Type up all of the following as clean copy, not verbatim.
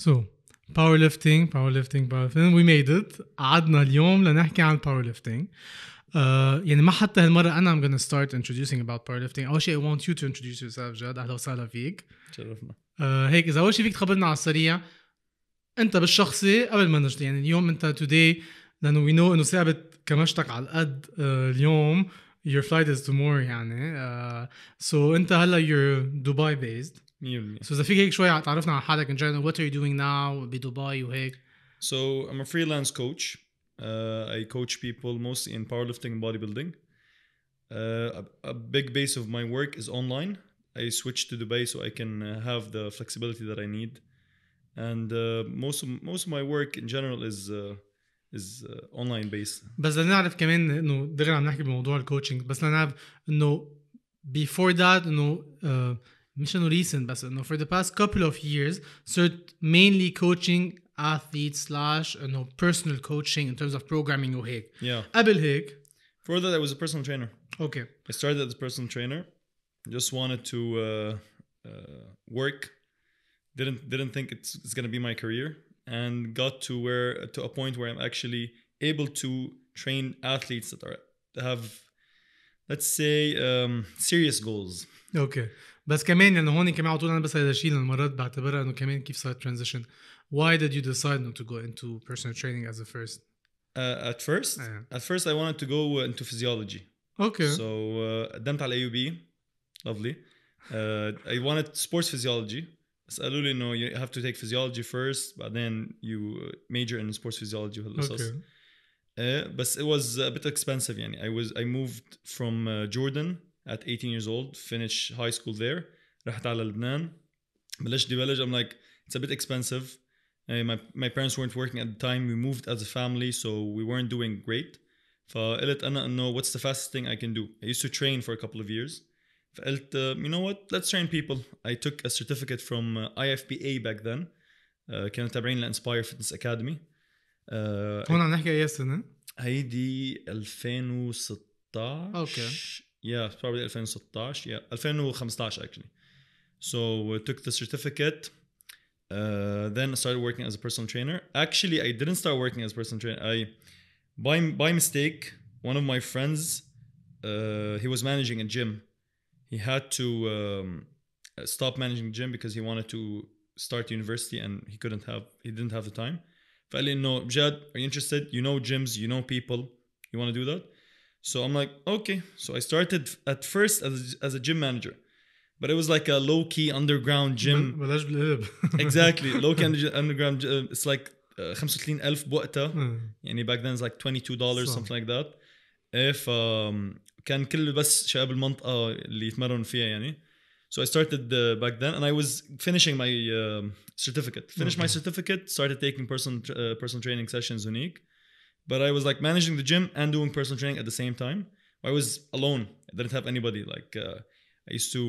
So powerlifting we made it. قعدنا اليوم لنحكي عن powerlifting. يعني ما حتى هالمرة أنا I'm gonna start introducing about powerlifting. أول شيء I want you to introduce yourself جاد. أهلا وسهلا فيك. تشرفنا. هيك إذا أول شيء فيك تخبرنا على السريع أنت بالشخصي قبل ما نجي يعني اليوم أنت today لأنه we know إنه ثابت كمشتك على القد اليوم your flight is tomorrow يعني so أنت هلا you're Dubai based. 100%. So إذا فيك هيك شوي تعرفنا على حالك in general what are you doing now بدبي وهيك. So I'm a freelance coach. I coach people mostly in powerlifting and bodybuilding. A big base of my work is online. I switched to Dubai so I can have the flexibility that I need. And most of my work in general is online based. بس بدنا نعرف كمان إنه دغري عم نحكي بموضوع الكوتشنج بس بدنا نعرف إنه before that إنه مش إنه recent بس إنه for the past couple of years started mainly coaching athletes / إنه personal coaching in terms of programming وهيك. Yeah. قبل هيك. For that I was a personal trainer. Okay. I started as a personal trainer. Just wanted to work. Didn't think it's gonna be my career, and got to a point where I'm actually able to train athletes that have, let's say, serious goals. Okay. بس كمان يعني هون كمان على طول أنا بس هذا الشيء للمرات بعتبرها إنه كمان كيف صار transition. Why did you decide not to go into personal training as a first? At first I wanted to go into physiology. Okay. So قدمت على AUB. Lovely. I wanted sports physiology. قالوا لي إنه you have to take physiology first, but then you major in sports physiology. Okay. But it was a bit expensive. يعني I moved from Jordan at 18 years old, finished high school there. رحت على لبنان. بلشت دبلج. I'm like, it's a bit expensive. My parents weren't working at the time. We moved as a family, so we weren't doing great. فقلت أنا إنه what's the fastest thing I can do? I used to train for a couple of years. فقلت you know what? Let's train people. I took a certificate from IFPA back then. كانوا تابعين لإنسباير Fitness Academy. هون عم نحكي أي سنة؟ هيدي 2016. Okay. Yeah, probably 2016. Yeah, 2015 actually. So I took the certificate. Then I started working as a personal trainer. Actually, I didn't start working as a personal trainer. By mistake, one of my friends, he was managing a gym. He had to stop managing the gym because he wanted to start university and he didn't have the time. فقال لي إنه Jad, are you interested? You know gyms, you know people. You want to do that? So I'm like, okay. So I started at first as a gym manager. But it was like a low-key underground gym. بلاش بالقلب. Exactly. Low-key underground gym. It's like 35,000 بوقتها. يعني back then it's like $22, something like that. كان كل بس شباب المنطقة اللي يتمرنوا فيها يعني. So I started back then and I was finishing my certificate. Finished my certificate, started taking personal training sessions unique. But I was like managing the gym and doing personal training at the same time. I was alone. I didn't have anybody. Like I used to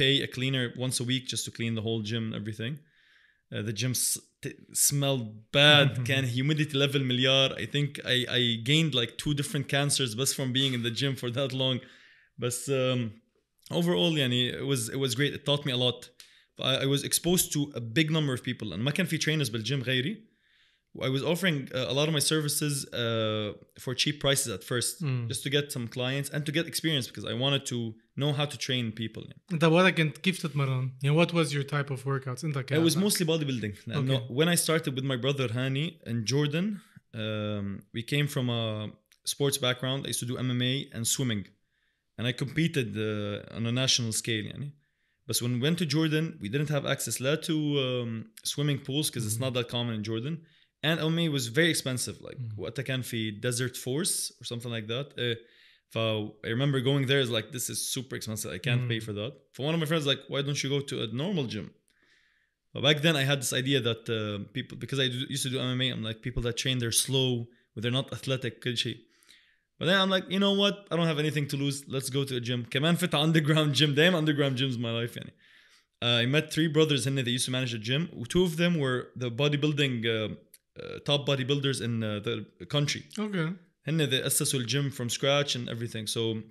pay a cleaner once a week just to clean the whole gym and everything. The gym smelled bad. Can humidity level مليار. I think I gained like 2 different cancers just from being in the gym for that long. But overall يعني it was great. It taught me a lot. I was exposed to a big number of people and ما كان في trainers بالgym غيري. I was offering a lot of my services for cheap prices at first, just to get some clients and to get experience because I wanted to know how to train people. أنت وقتها كنت كيف تتمرن؟ يعني what was your type of workouts? أنت It was mostly bodybuilding. Okay. When I started with my brother Hani in Jordan, we came from a sports background. I used to do MMA and swimming, and I competed on a national scale. يعني. But when we went to Jordan, we didn't have access to swimming pools because it's not that common in Jordan. And MMA was very expensive. Like وقتها كان في Desert Force or something like that. I remember going there is like, this is super expensive. I can't pay for that. For one of my friends, like, why don't you go to a normal gym? But back then I had this idea that people, because I used to do MMA, I'm like, people that train, they're slow, but they're not athletic. كل شيء. But then I'm like, you know what? I don't have anything to lose. Let's go to a gym. كمان فتح underground gym. Damn underground gyms in my life. يعني. I met 3 brothers in there. They used to manage a gym. 2 of them were the bodybuilding top bodybuilders in the country. Okay. They أسسوا الgym from scratch and everything. So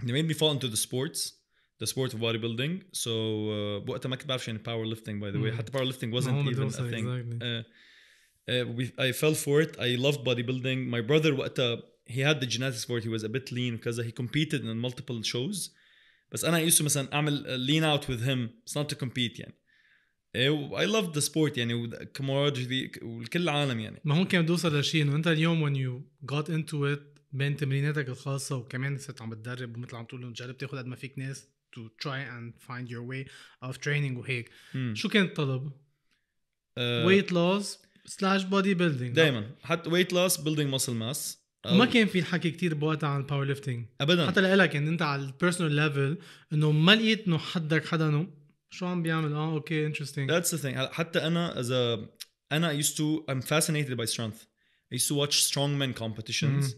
they made me fall into the sports. the sport of bodybuilding. So بوقتها ما كنت بعرف شو يعني powerlifting by the way. حتى powerlifting wasn't even a thing. I fell for it. I loved bodybuilding. My brother وقتها he had the genetics for it. He was a bit lean because he competed in multiple shows. بس أنا used to مثلا أعمل lean out with him. It's not to compete يعني. I loved the sport يعني وكمراجعي والكل العالم يعني. ما هون كان توصل لشيء إنه أنت اليوم when you got into it بين تمريناتك الخاصة وكمان صرت عم بتدرب ومثل عم تقول جرب تاخد قد ما فيك ناس to try and find your way of training وهيك. شو كان الطلب؟ weight loss / bodybuilding. دايما حتى weight loss building muscle mass. وما كان في الحكي كتير بوقتها عن powerlifting أبدا. حتى لقلك يعني أنت على personal level إنه ما لقيت إنه حدك حدا إنه شو عم بيعمل okay interesting. That's the thing. حتى أنا أنا I'm fascinated by strength. I used to watch strongman competitions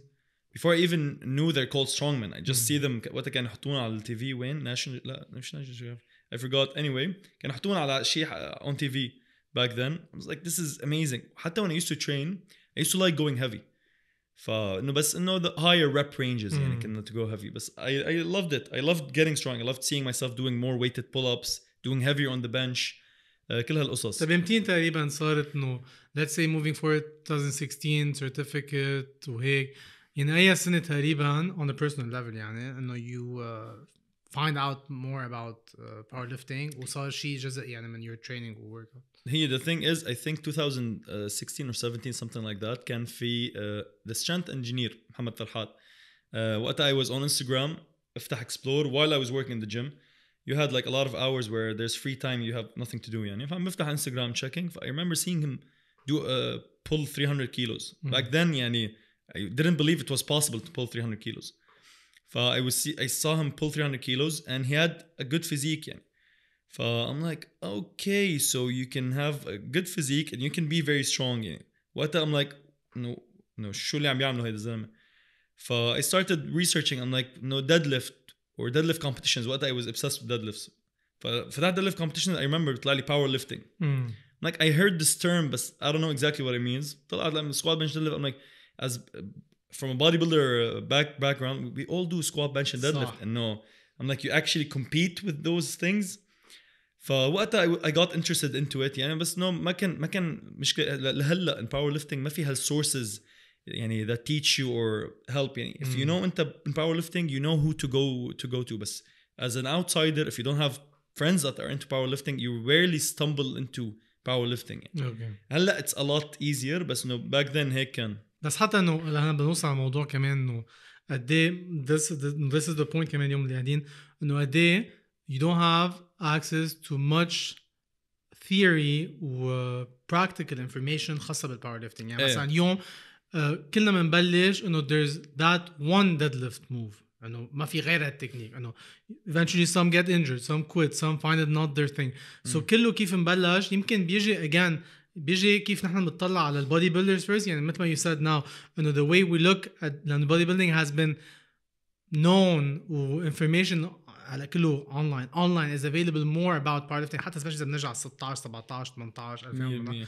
before I even knew they're called strongmen. I just see them وقتها كانوا يحطونا على التي وين national لا مش national I forgot anyway كانوا يحطونا على شيء on TV back then. I was like this is amazing. حتى when I used to train I used to like going heavy. فإنه بس إنه the higher rep ranges يعني كنا to go heavy. بس I loved it. I loved getting strong. I loved seeing myself doing more weighted pull-ups, doing heavier on the bench. كل هالقصص. طيب امتين تقريبا صارت إنه let's say moving forward 2016 certificate وهيك يعني أي سنة تقريبا on a personal level يعني إنه you find out more about powerlifting وصار شيء جزء يعني من your training و workout. The thing is I think 2016 or 17 something like that كان في the strength engineer محمد فرحات. وقتها I was on Instagram افتح explore while I was working in the gym. You had like a lot of hours where there's free time you have nothing to do يعني. فعم بفتح Instagram checking. I remember seeing him do pull 300 kilos. Back then يعني I didn't believe it was possible to pull 300 kilos. I saw him pull 300 kilos and he had a good physique يعني. I'm like okay so you can have a good physique and you can be very strong يعني. وقتها I'm like no شو اللي عم يعملوا هيدا الزلمة. I started researching on like deadlift or deadlift competitions. What I was obsessed with deadlifts. For that deadlift competition, I remember بيطلع لي powerlifting. Like I heard this term, but I don't know exactly what it means. طلعت لما squat bench deadlift. I'm like, as from a bodybuilder background, we all do squat bench and deadlift. And no, I'm like, you actually compete with those things. فوقتها I got interested into it. يعني بس no ما كان مشكلة لهلا in powerlifting ما في هالsources يعني that teach you or help يعني if you know أنت in powerlifting you know who to go to بس as an outsider if you don't have friends that are into powerlifting you rarely stumble into powerlifting يعني. هلا it's a lot easier بس no back then هيك كان. بس حتى إنه أنا بنوصل على الموضوع كمان إنه قديه this is the point كمان اليوم اللي قاعدين إنه قديه you don't have access to much theory و practical information خاصة بالpowerlifting يعني مثلا اليوم كلنا منبلش إنه there's that one deadlift move إنه ما في غير هالتكنيك إنه eventually some get injured some quit some find it not their thing so كله كيف نبلش يمكن بيجي كيف نحن بنطلع على البودي builders first يعني مثل ما you said now إنه the way we look at لأن bodybuilding has been known و information على كله online is available more about powerlifting حتى especially إذا بنرجع 16 17 18 2000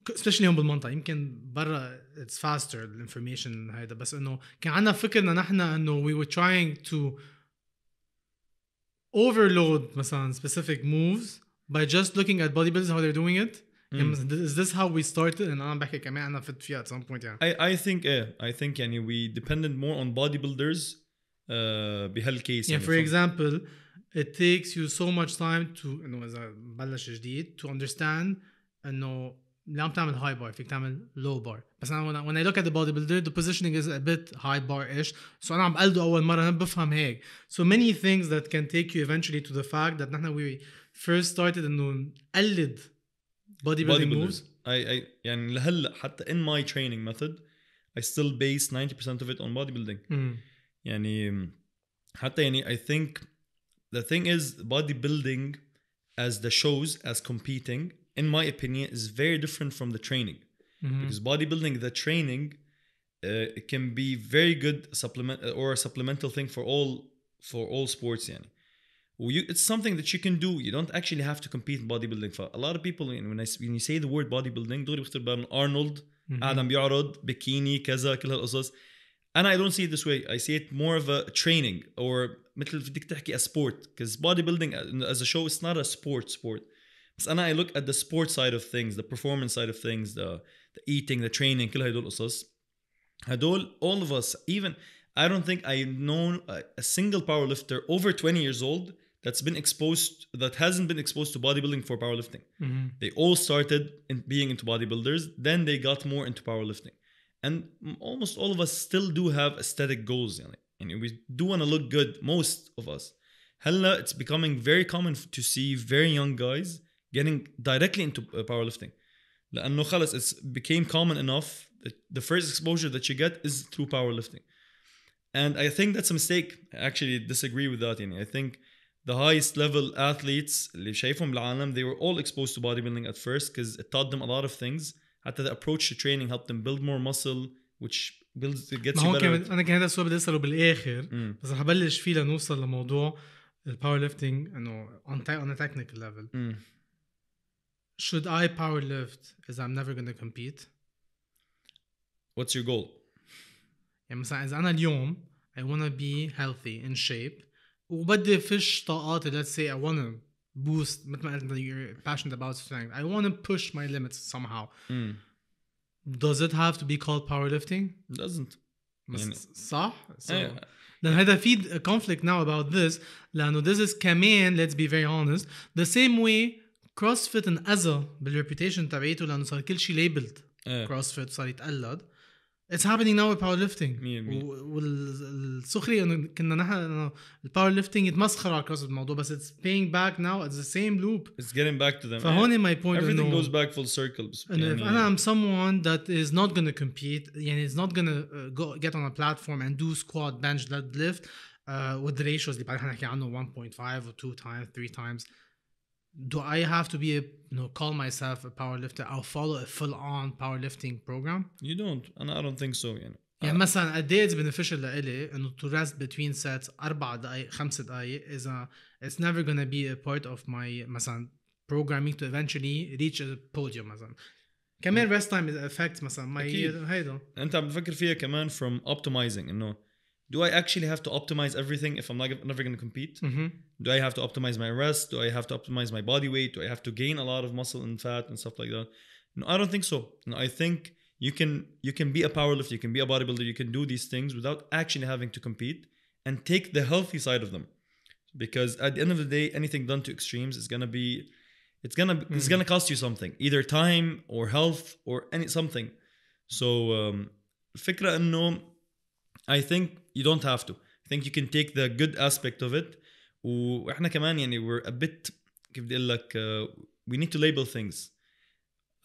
especially هون بالمنطقة يمكن برا it's faster information هيدا بس إنه كان عنا فكرنا نحن إنه we were trying to overload مثلا specific moves by just looking at bodybuilders how they're doing it. Is this how we started? And أنا بحكي كمان أنا فت فيها at some point يعني. I think يعني we depended more on bodybuilders بهالكيس يعني for example it takes you so much time to إنه إذا بلش جديد to understand إنه اللي عم تعمل high bar فيك تعمل low bar بس أنا when I look at the bodybuilder the positioning is a bit high bar-ish so أنا عم بقلده أول مرة أنا بفهم هيك so many things that can take you eventually to the fact that نحن we first started إنه نقلد bodybuilding moves. I يعني لهلا حتى in my training method I still base 90% of it on bodybuilding. يعني حتى يعني I think the thing is bodybuilding as the shows as competing in my opinion is very different from the training because bodybuilding the training it can be very good supplement or a supplemental thing for all sports يعني. It's something that you can do. You don't actually have to compete in bodybuilding. A lot of people when you say the word bodybuilding دغري بيخطر بالهم Arnold قاعد عم بيعرض بكيني كذا كل هالقصص. I don't see it this way. I see it more of a training or مثل بدك تحكي a sport, because bodybuilding as a show it's not a sport. بس I look at the sport side of things, the performance side of things, the eating, the training, كل هدول القصص. هدول all of us, even I don't think I know a single powerlifter over 20 years old that hasn't been exposed to bodybuilding for powerlifting. Mm-hmm. They all started in being into bodybuilders, then they got more into powerlifting. And almost all of us still do have aesthetic goals. And we do want to look good, most of us. Hella, it's becoming very common to see very young guys getting directly into powerlifting. لأنه خلص it's became common enough that the first exposure that you get is through powerlifting. And I think that's a mistake. I actually disagree with that. I think the highest level athletes اللي شايفهم بالعالم, they were all exposed to bodybuilding at first because it taught them a lot of things. حتى the approach to training helped them build more muscle, which gets you better. أنا كان هذا السؤال بدي أسأله بالآخر, بس رح بلش فيه لنوصل لموضوع powerlifting إنه on a technical level. Should I powerlift as I'm never going to compete? What's your goal? يعني مثلا إذا أنا اليوم I want to be healthy in shape وبدي فش طاقاتي, let's say I want to boost مثل ما قلت you're passionate about strength, I want to push my limits somehow. Does it have to be called powerlifting? It doesn't. صح؟ لأن هذا في conflict now about this, لأنه this is كمان, let's be very honest, the same way CrossFit انأذى بالreputation تبعيته لأنه صار كل شيء labeled CrossFit, صار يتقلد. It's happening now with powerlifting. والسخرية إنه كنا نحن powerlifting يتمسخر على CrossFit الموضوع, بس it's paying back now. It's the same loop. It's getting back to them. فهون my point. Everything goes back full circle. And if I'm someone that is not going to compete, يعني is not going to get on a platform and do squat, bench, deadlift with the ratios اللي بعدين حنحكي عنه 1.5 or 2 times, 3 times. Do I have to be call myself a powerlifter? I'll follow a full-on powerlifting program. You don't. I don't think so. يعني مثلا قد ايه beneficial لإلي إنه to rest between sets 4 دقايق 5 دقايق it's never gonna be a part of my مثلا programming to eventually reach a podium مثلا. كمان rest time affects مثلا my هيدا. أنت عم تفكر فيها كمان from optimizing إنه do I actually have to optimize everything if I'm never going to compete? Do I have to optimize my rest? Do I have to optimize my body weight? Do I have to gain a lot of muscle and fat and stuff like that? No, I don't think so. No, I think you can be a powerlifter, you can be a bodybuilder, you can do these things without actually having to compete and take the healthy side of them. Because at the end of the day, anything done to extremes is going to be it's going to cost you something, either time or health or something. So الفكرة إنه I think you don't have to. I think you can take the good aspect of it. وإحنا كمان we're a bit كيف بدي أقول لك we need to label things.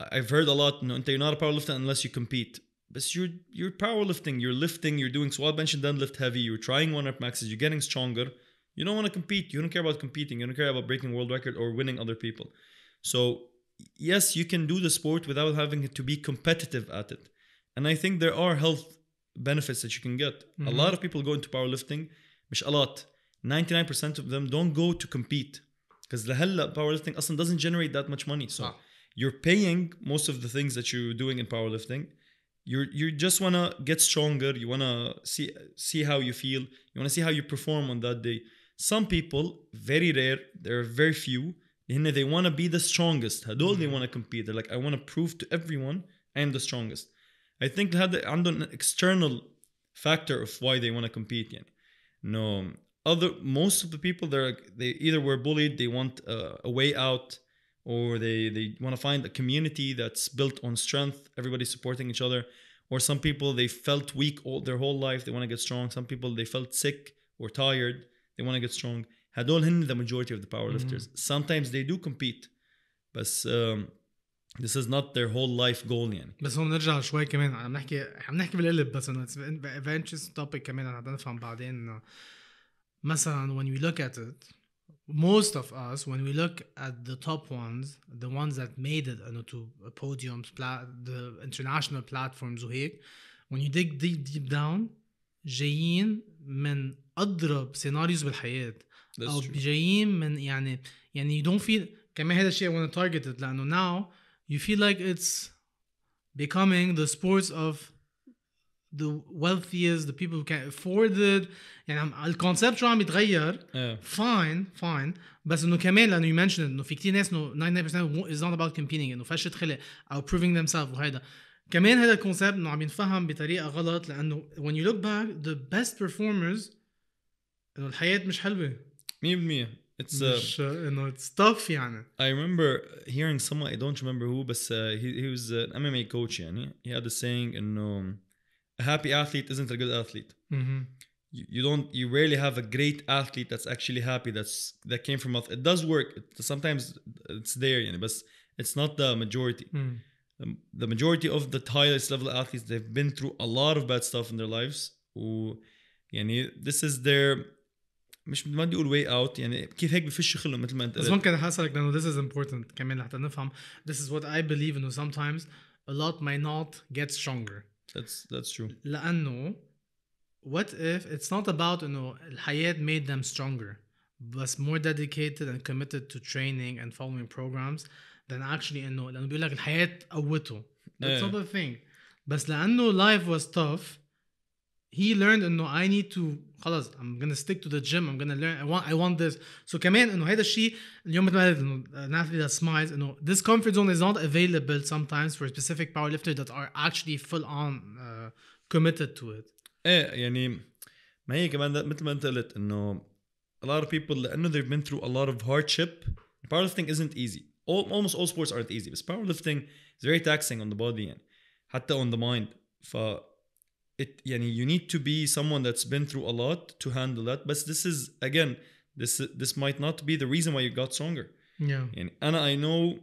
I've heard a lot إنه you're not a powerlifter unless you compete. But you're powerlifting, you're lifting, you're doing squat, bench and deadlift heavy, you're trying 1-rep maxes, you're getting stronger. You don't want to compete. You don't care about competing. You don't care about breaking world record or winning other people. So yes, you can do the sport without having to be competitive at it. And I think there are health benefits that you can get. A lot of people go into powerlifting, مش a lot. 99% of them don't go to compete because the powerlifting أصلاً doesn't generate that much money. So you're paying most of the things that you're doing in powerlifting. You just want to get stronger. You want to see how you feel. You want to see how you perform on that day. Some people, very rare, there are very few, they want to be the strongest. هدول they want to compete. They're like, I want to prove to everyone I am the strongest. I think هذا عندهم an external factor of why they want to compete. Most of the people they either were bullied, they want a way out, or they want to find a community that's built on strength, everybody supporting each other. Or some people, they felt weak their whole life, they want to get strong. Some people, they felt sick or tired, they want to get strong. هدول هن the majority of the powerlifters. Sometimes they do compete, but this is not their whole life goal. بس هون نرجع شوي كمان عم نحكي بالقلب, بس انه adventures topic كمان انا بدنا نفهم بعدين. مثلا when we look at it, most of us, when we look at the top ones, the ones that made it to podiums, the international platforms وهيك, when you dig deep down, جايين من أضرب سيناريوز بالحياة, أو جايين من يعني you don't feel كمان هذا الشيء I want to target it, لأنه now you feel like it's becoming the sports of the wealthiest, the people who can afford it. يعني الكونسبت شو عم يتغير. fine بس انه كمان لانه you mentioned انه في كتير ناس انه 99% is not about competing انه فشة خلق او proving themselves وهيدا كمان هذا الكونسبت انه عم ينفهم بطريقه غلط لانه when you look back the best performers انه الحياه مش حلوه 100%. It's مش انه it's tough يعني. I remember hearing someone, I don't remember who, but he was an MMA coach يعني. He had a saying انه a happy athlete isn't a good athlete. You rarely have a great athlete that's actually happy that came from it does work. Sometimes it's there يعني, but it's not the majority. The majority of the highest level athletes, they've been through a lot of bad stuff in their lives يعني this is their مش ما بدي اقول way out يعني كيف هيك بفش خلهم مثل ما انت قلت. بس ممكن احسسك لانه this is important كمان لحتى نفهم this is what I believe انه sometimes a lot might not get stronger. That's true. لانه what if it's not about انه الحياة made them stronger but more dedicated and committed to training and following programs than actually انه لانه بيقول لك الحياة قوته. That's not the thing. بس لانه life was tough he learned انه I need to خلاص I'm gonna stick to the gym, I'm gonna learn, I want this. So كمان انه هذا الشيء اليوم مثل ما قلت انه an athlete that smiles انه this comfort zone is not available sometimes for specific powerlifters that are actually full on committed to it. يعني ما هي كمان مثل ما انت قلت انه a lot of people لانه they've been through a lot of hardship. Powerlifting isn't easy. Almost all sports aren't easy, but powerlifting is very taxing on the body يعني حتى on the mind. يعني you need to be someone that's been through a lot to handle that. But this is again this might not be the reason why you got stronger. Yeah. يعني I know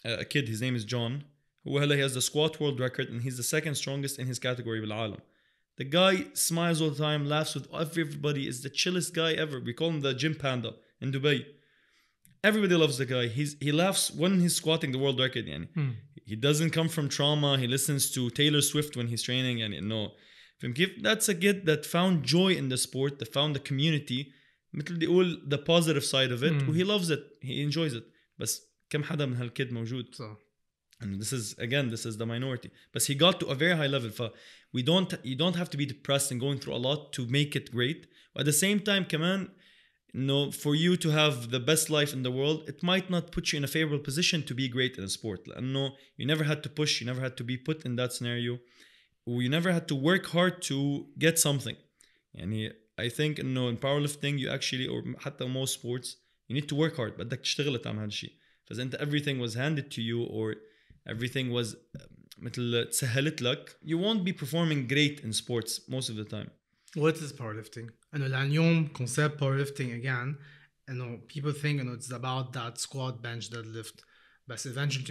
a kid, his name is John, who he has the squat world record and he's the second strongest in his category بالعالم. The guy smiles all the time, laughs with everybody, is the chillest guy ever. We call him the gym panda in Dubai. Everybody loves the guy. He laughs when he's squatting the world record يعني. He doesn't come from trauma. He listens to Taylor Swift when he's training يعني انه that's a kid that found joy in the sport, that found the community مثل بدي اقول the positive side of it. He loves it, he enjoys it. بس كم حدا من هالكid موجود. And this is the minority. But he got to a very high level. You don't have to be depressed and going through a lot to make it great. But at the same time كمان for you to have the best life in the world, it might not put you in a favorable position to be great in a sport. لأنه you never had to push, you never had to be put in that scenario. You never had to work hard to get something. يعني I think إنه in powerlifting you actually or حتى most sports you need to work hard. بدك تشتغل تعمل هذا الشيء. فإذا أنت everything was handed to you or everything was مثل تسهلت لك, you won't be performing great in sports most of the time. What is powerlifting? إنه اليوم concept powerlifting again إنه people think إنه it's about that squat, bench, deadlift. But eventually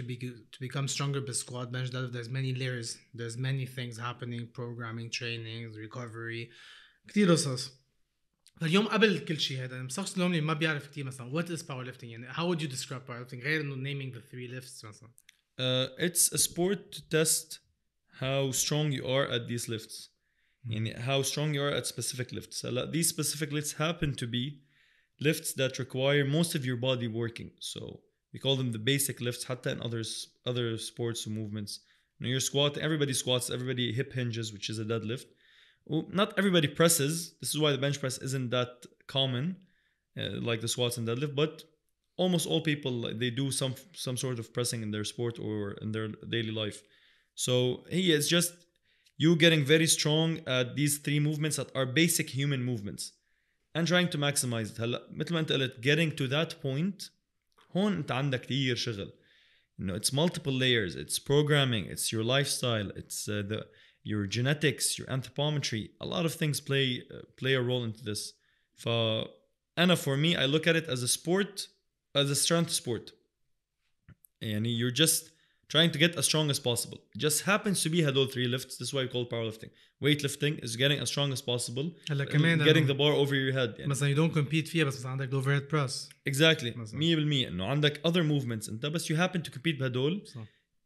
to become stronger with squat, bench, deadlift, there's many layers. There's many things happening, programming, training, recovery. كتير قصص. فاليوم قبل كل شيء هذا المسخص اليوم اللي ما بيعرف كتير مثلا what is powerlifting يعني how would you describe powerlifting غير إنه naming the 3 lifts مثلا. It's a sport to test how strong you are at these lifts. يعني how strong you are at specific lifts. These specific lifts happen to be lifts that require most of your body working. So we call them the basic lifts حتى in other sports and movements. When you're squatting, everybody squats, everybody hip hinges, which is a deadlift. Not everybody presses. This is why the bench press isn't that common like the squats and deadlift, but almost all people, they do some sort of pressing in their sport or in their daily life. So it's just you getting very strong at these 3 movements that are basic human movements and trying to maximize it. هلا مثل ما انت قلت getting to that point هون انت عندك كتير شغل. It's multiple layers. It's programming, it's your lifestyle, it's your genetics, your anthropometry. A lot of things play a role into this. For me, I look at it as a sport, as a strength sport. يعني you're just trying to get as strong as possible. It just happens to be هدول 3 lifts. This is why we call it powerlifting. Weightlifting is getting as strong as possible. Getting the bar over your head. يعني. مثلا you don't compete فيها بس عندك overhead press. Exactly. 100% إنه عندك other movements أنت بس you happen to compete بهدول.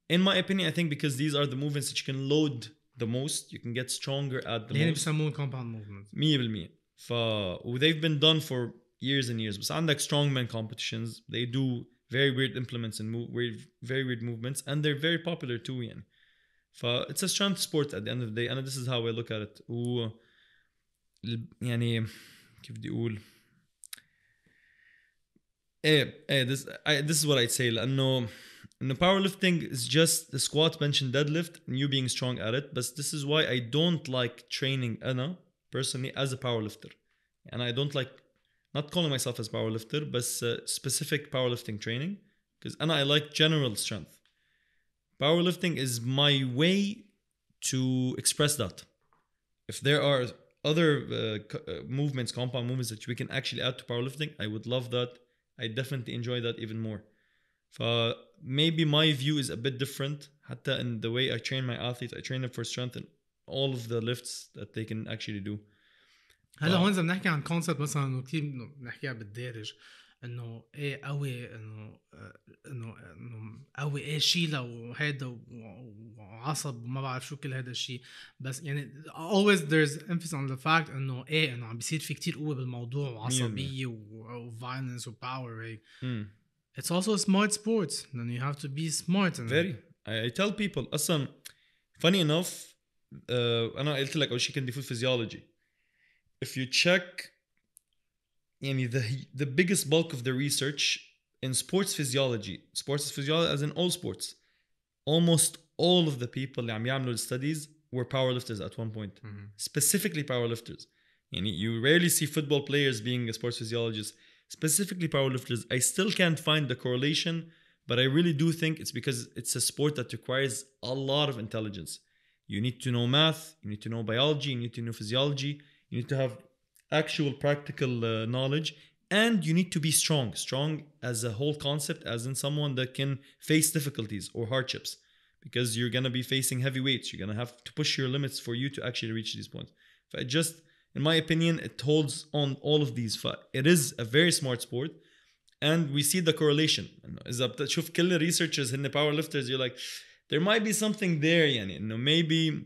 In my opinion, I think because these are the movements that you can load the most, you can get stronger at the most. بيسموه compound movements. 100%. they've been done for years and years. بس عندك strongman competitions. They do very weird implements and very weird movements, and they're very popular too يعني. it's a strength sport at the end of the day. and this is how I look at it. يعني كيف بدي أقول this is what I'd say لأنه powerlifting is just the squat, bench and deadlift and you being strong at it. But this is why I don't like training أنا personally as a powerlifter. And I don't like not calling myself as powerlifter but specific powerlifting training because I like general strength. Powerlifting is my way to express that. If there are other movements, compound movements that we can actually add to powerlifting, I would love that. I definitely enjoy that even more. Maybe my view is a bit different. حتى in the way I train my athletes, I train them for strength and all of the lifts that they can actually do. هلا هون إذا بنحكي عن كونسبت مثلا إنه كتير بنحكيها بالدارج إنه إيه قوي إنه قوي إيه شيلة وهيدا وعصب وما بعرف شو كل هذا الشيء. بس يعني always there's emphasis on the fact إنه إيه إنه عم بيصير في كتير قوة بالموضوع وعصبية وviolence وpower هيك. It's also a smart sport. Then you have to be smart. Very. I tell people أصلا funny enough أنا قلت لك أول شيء كنت food physiology. If you check يعني the biggest bulk of the research in sports physiology as in all sports, almost all of the people اللي عم يعملوا studies were powerlifters at one point. Specifically powerlifters. يعني you rarely see football players being a sports physiologist. Specifically powerlifters. I still can't find the correlation, but I really do think it's because it's a sport that requires a lot of intelligence. You need to know math, you need to know biology, you need to know physiology, you need to have actual practical knowledge, and you need to be strong as a whole concept, as in someone that can face difficulties or hardships, because you're going to be facing heavy weights. You're going to have to push your limits for you to actually reach these points. But just in my opinion, it holds on all of these. It is a very smart sport, and we see the correlation. إذا بتشوف كل researchers in the powerlifters, you're like, there might be something there. يعني إنه maybe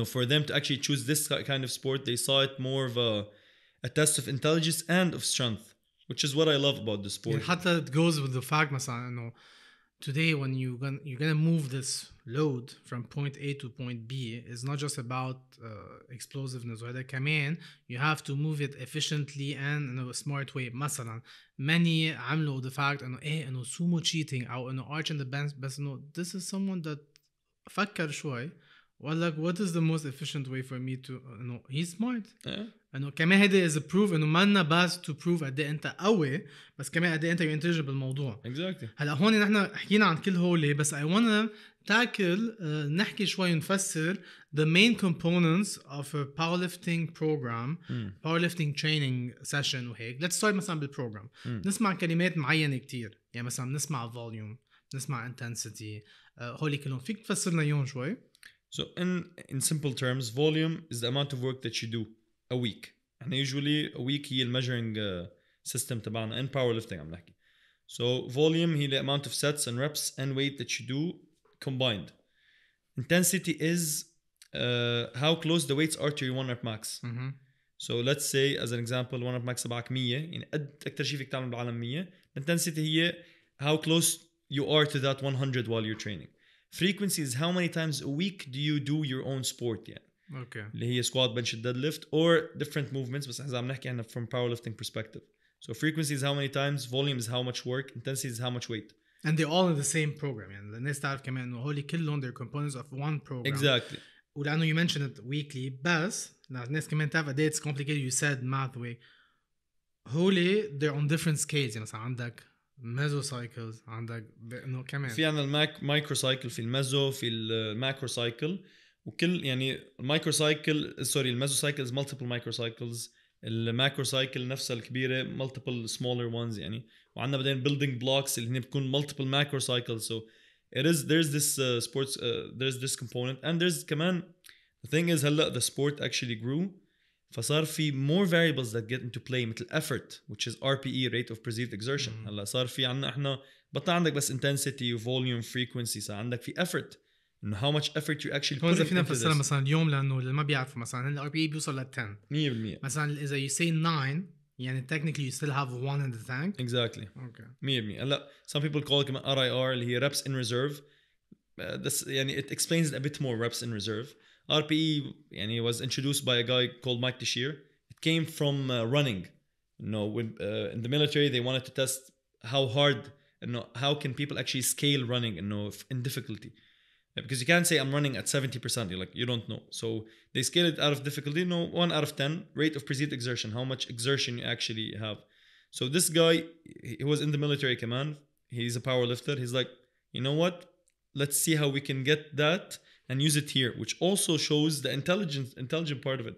for them to actually choose this kind of sport, they saw it more of a test of intelligence and of strength, which is what I love about the sport. يعني حتى it goes with the fact مثلا إنه today when you're gonna move this load from point A to point B, it's not just about explosiveness وهذا كمان you have to move it efficiently and in a smart way. مثلا many عملوا the fact إنه إيه إنه sumo cheating أو إنه arch in the bench بس إنه this is someone that فكر شوي وقال like what is the most efficient way for me to إنه he's smart. إنه كمان هيدا is a proof إنه مالنا بس to prove قد إيه أنت قوي بس كمان قد إيه أنت intelligent بالموضوع. Exactly. هلا هون نحن حكينا عن كل هولي بس I wanna tackle نحكي شوي نفسر the main components of a powerlifting program, powerlifting training session وهيك. Let's start مثلا بالprogram. نسمع كلمات معينة كتير يعني مثلا نسمع volume, نسمع intensity, هولي كلهم. فيك تفسرنا يوم شوي؟ So in simple terms, volume is the amount of work that you do a week. And usually a week هي measuring system تبعنا in powerlifting عم نحكي. So volume هي the amount of sets and reps and weight that you do combined. Intensity is how close the weights are to your 1 rep max. So let's say as an example 1 rep max تبعك 100 يعني أكتر شيء فيك تعمل بالعالم 100. Intensity هي how close you are to that 100 while you're training. Frequency is how many times a week do you do your own sport يعني. Okay. اللي هي squat, bench, deadlift or different movements بس إذا عم نحكي عنها from powerlifting perspective. So frequency is how many times, volume is how much work, intensity is how much weight. And they're all in the same program يعني الناس تعرف كمان إنه هولي كلهم they're components of one program. Exactly. ولأنه you mentioned it weekly بس الناس كمان تعرف قد إيه it's complicated. You said math way. هولي they're on different scales يعني مثلا عندك mesocycles عندك إنه كمان في عنا المايكرو سايكل في الميزو في الماكرو سايكل وكل يعني المايكرو سايكل سوري الميزو سايكلز multiple مايكرو سايكلز الماكرو سايكل نفسها الكبيره multiple smaller ones يعني وعندنا بعدين building blocks اللي هن بتكون multiple macro cycles. So there's this sports there's this component and there's كمان the thing is هلا the sport actually grew فصار في more variables that get into play مثل effort which is RPE rate of perceived exertion. هلا صار في عنا احنا بطل عندك بس intensity volume frequency صار عندك في effort انه how much effort you actually put into فينا نفسرها مثلا اليوم لانه اللي ما بيعرفوا مثلا ال RPE بيوصل ل 10 100% مثلا اذا you say 9 يعني technically you still have one in the tank. Exactly. Okay. 100%. هلا some people call it RIR اللي هي reps in reserve. this يعني it explains it a bit more. Reps in reserve. RPE يعني was introduced by a guy called Mike Teixeira. It came from running. You know, when in the military they wanted to test how hard, you know, how can people actually scale running, you know, in difficulty. Because you can't say I'm running at 70%. You're like, you don't know. So they scale it out of difficulty. You know, 1 out of 10 rate of perceived exertion, how much exertion you actually have. So this guy, he was in the military command. He's a powerlifter. He's like, you know what? Let's see how we can get that and use it here, which also shows the intelligent part of it.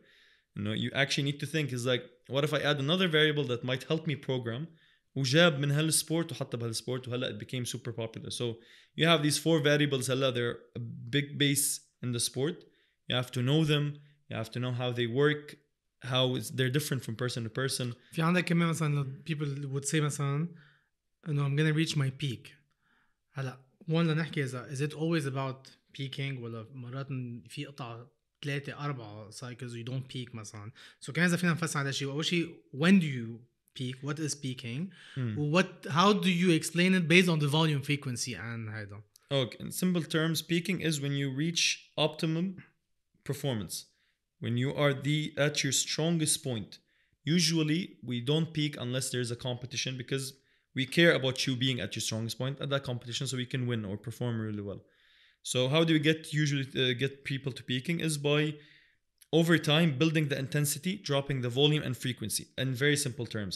You know, you actually need to think is like, what if I add another variable that might help me program وجاب من هالسبورت وحطها بهالسبورت وهلا it became super popular. So you have these 4 variables هلا they're a big base in the sport. You have to know them. You have to know how they work, they're different from person to person. في عندك كمان مثلا people would say مثلا انه I'm gonna reach my peak. هلا وين لنحكي اذا is it always about peaking ولا مرات في قطع 3-4 cycles you don't peak مثلا. So كان إذا فينا نفسر على شيء. أول شيء when do you peak? What is peaking? How do you explain it based on the volume, frequency and هيدا? Okay, in simple terms, peaking is when you reach optimum performance. When you are at your strongest point. Usually we don't peak unless there's a competition because we care about you being at your strongest point at that competition so we can win or perform really well. So how do we usually get people to peaking is by over time building the intensity, dropping the volume and frequency in very simple terms.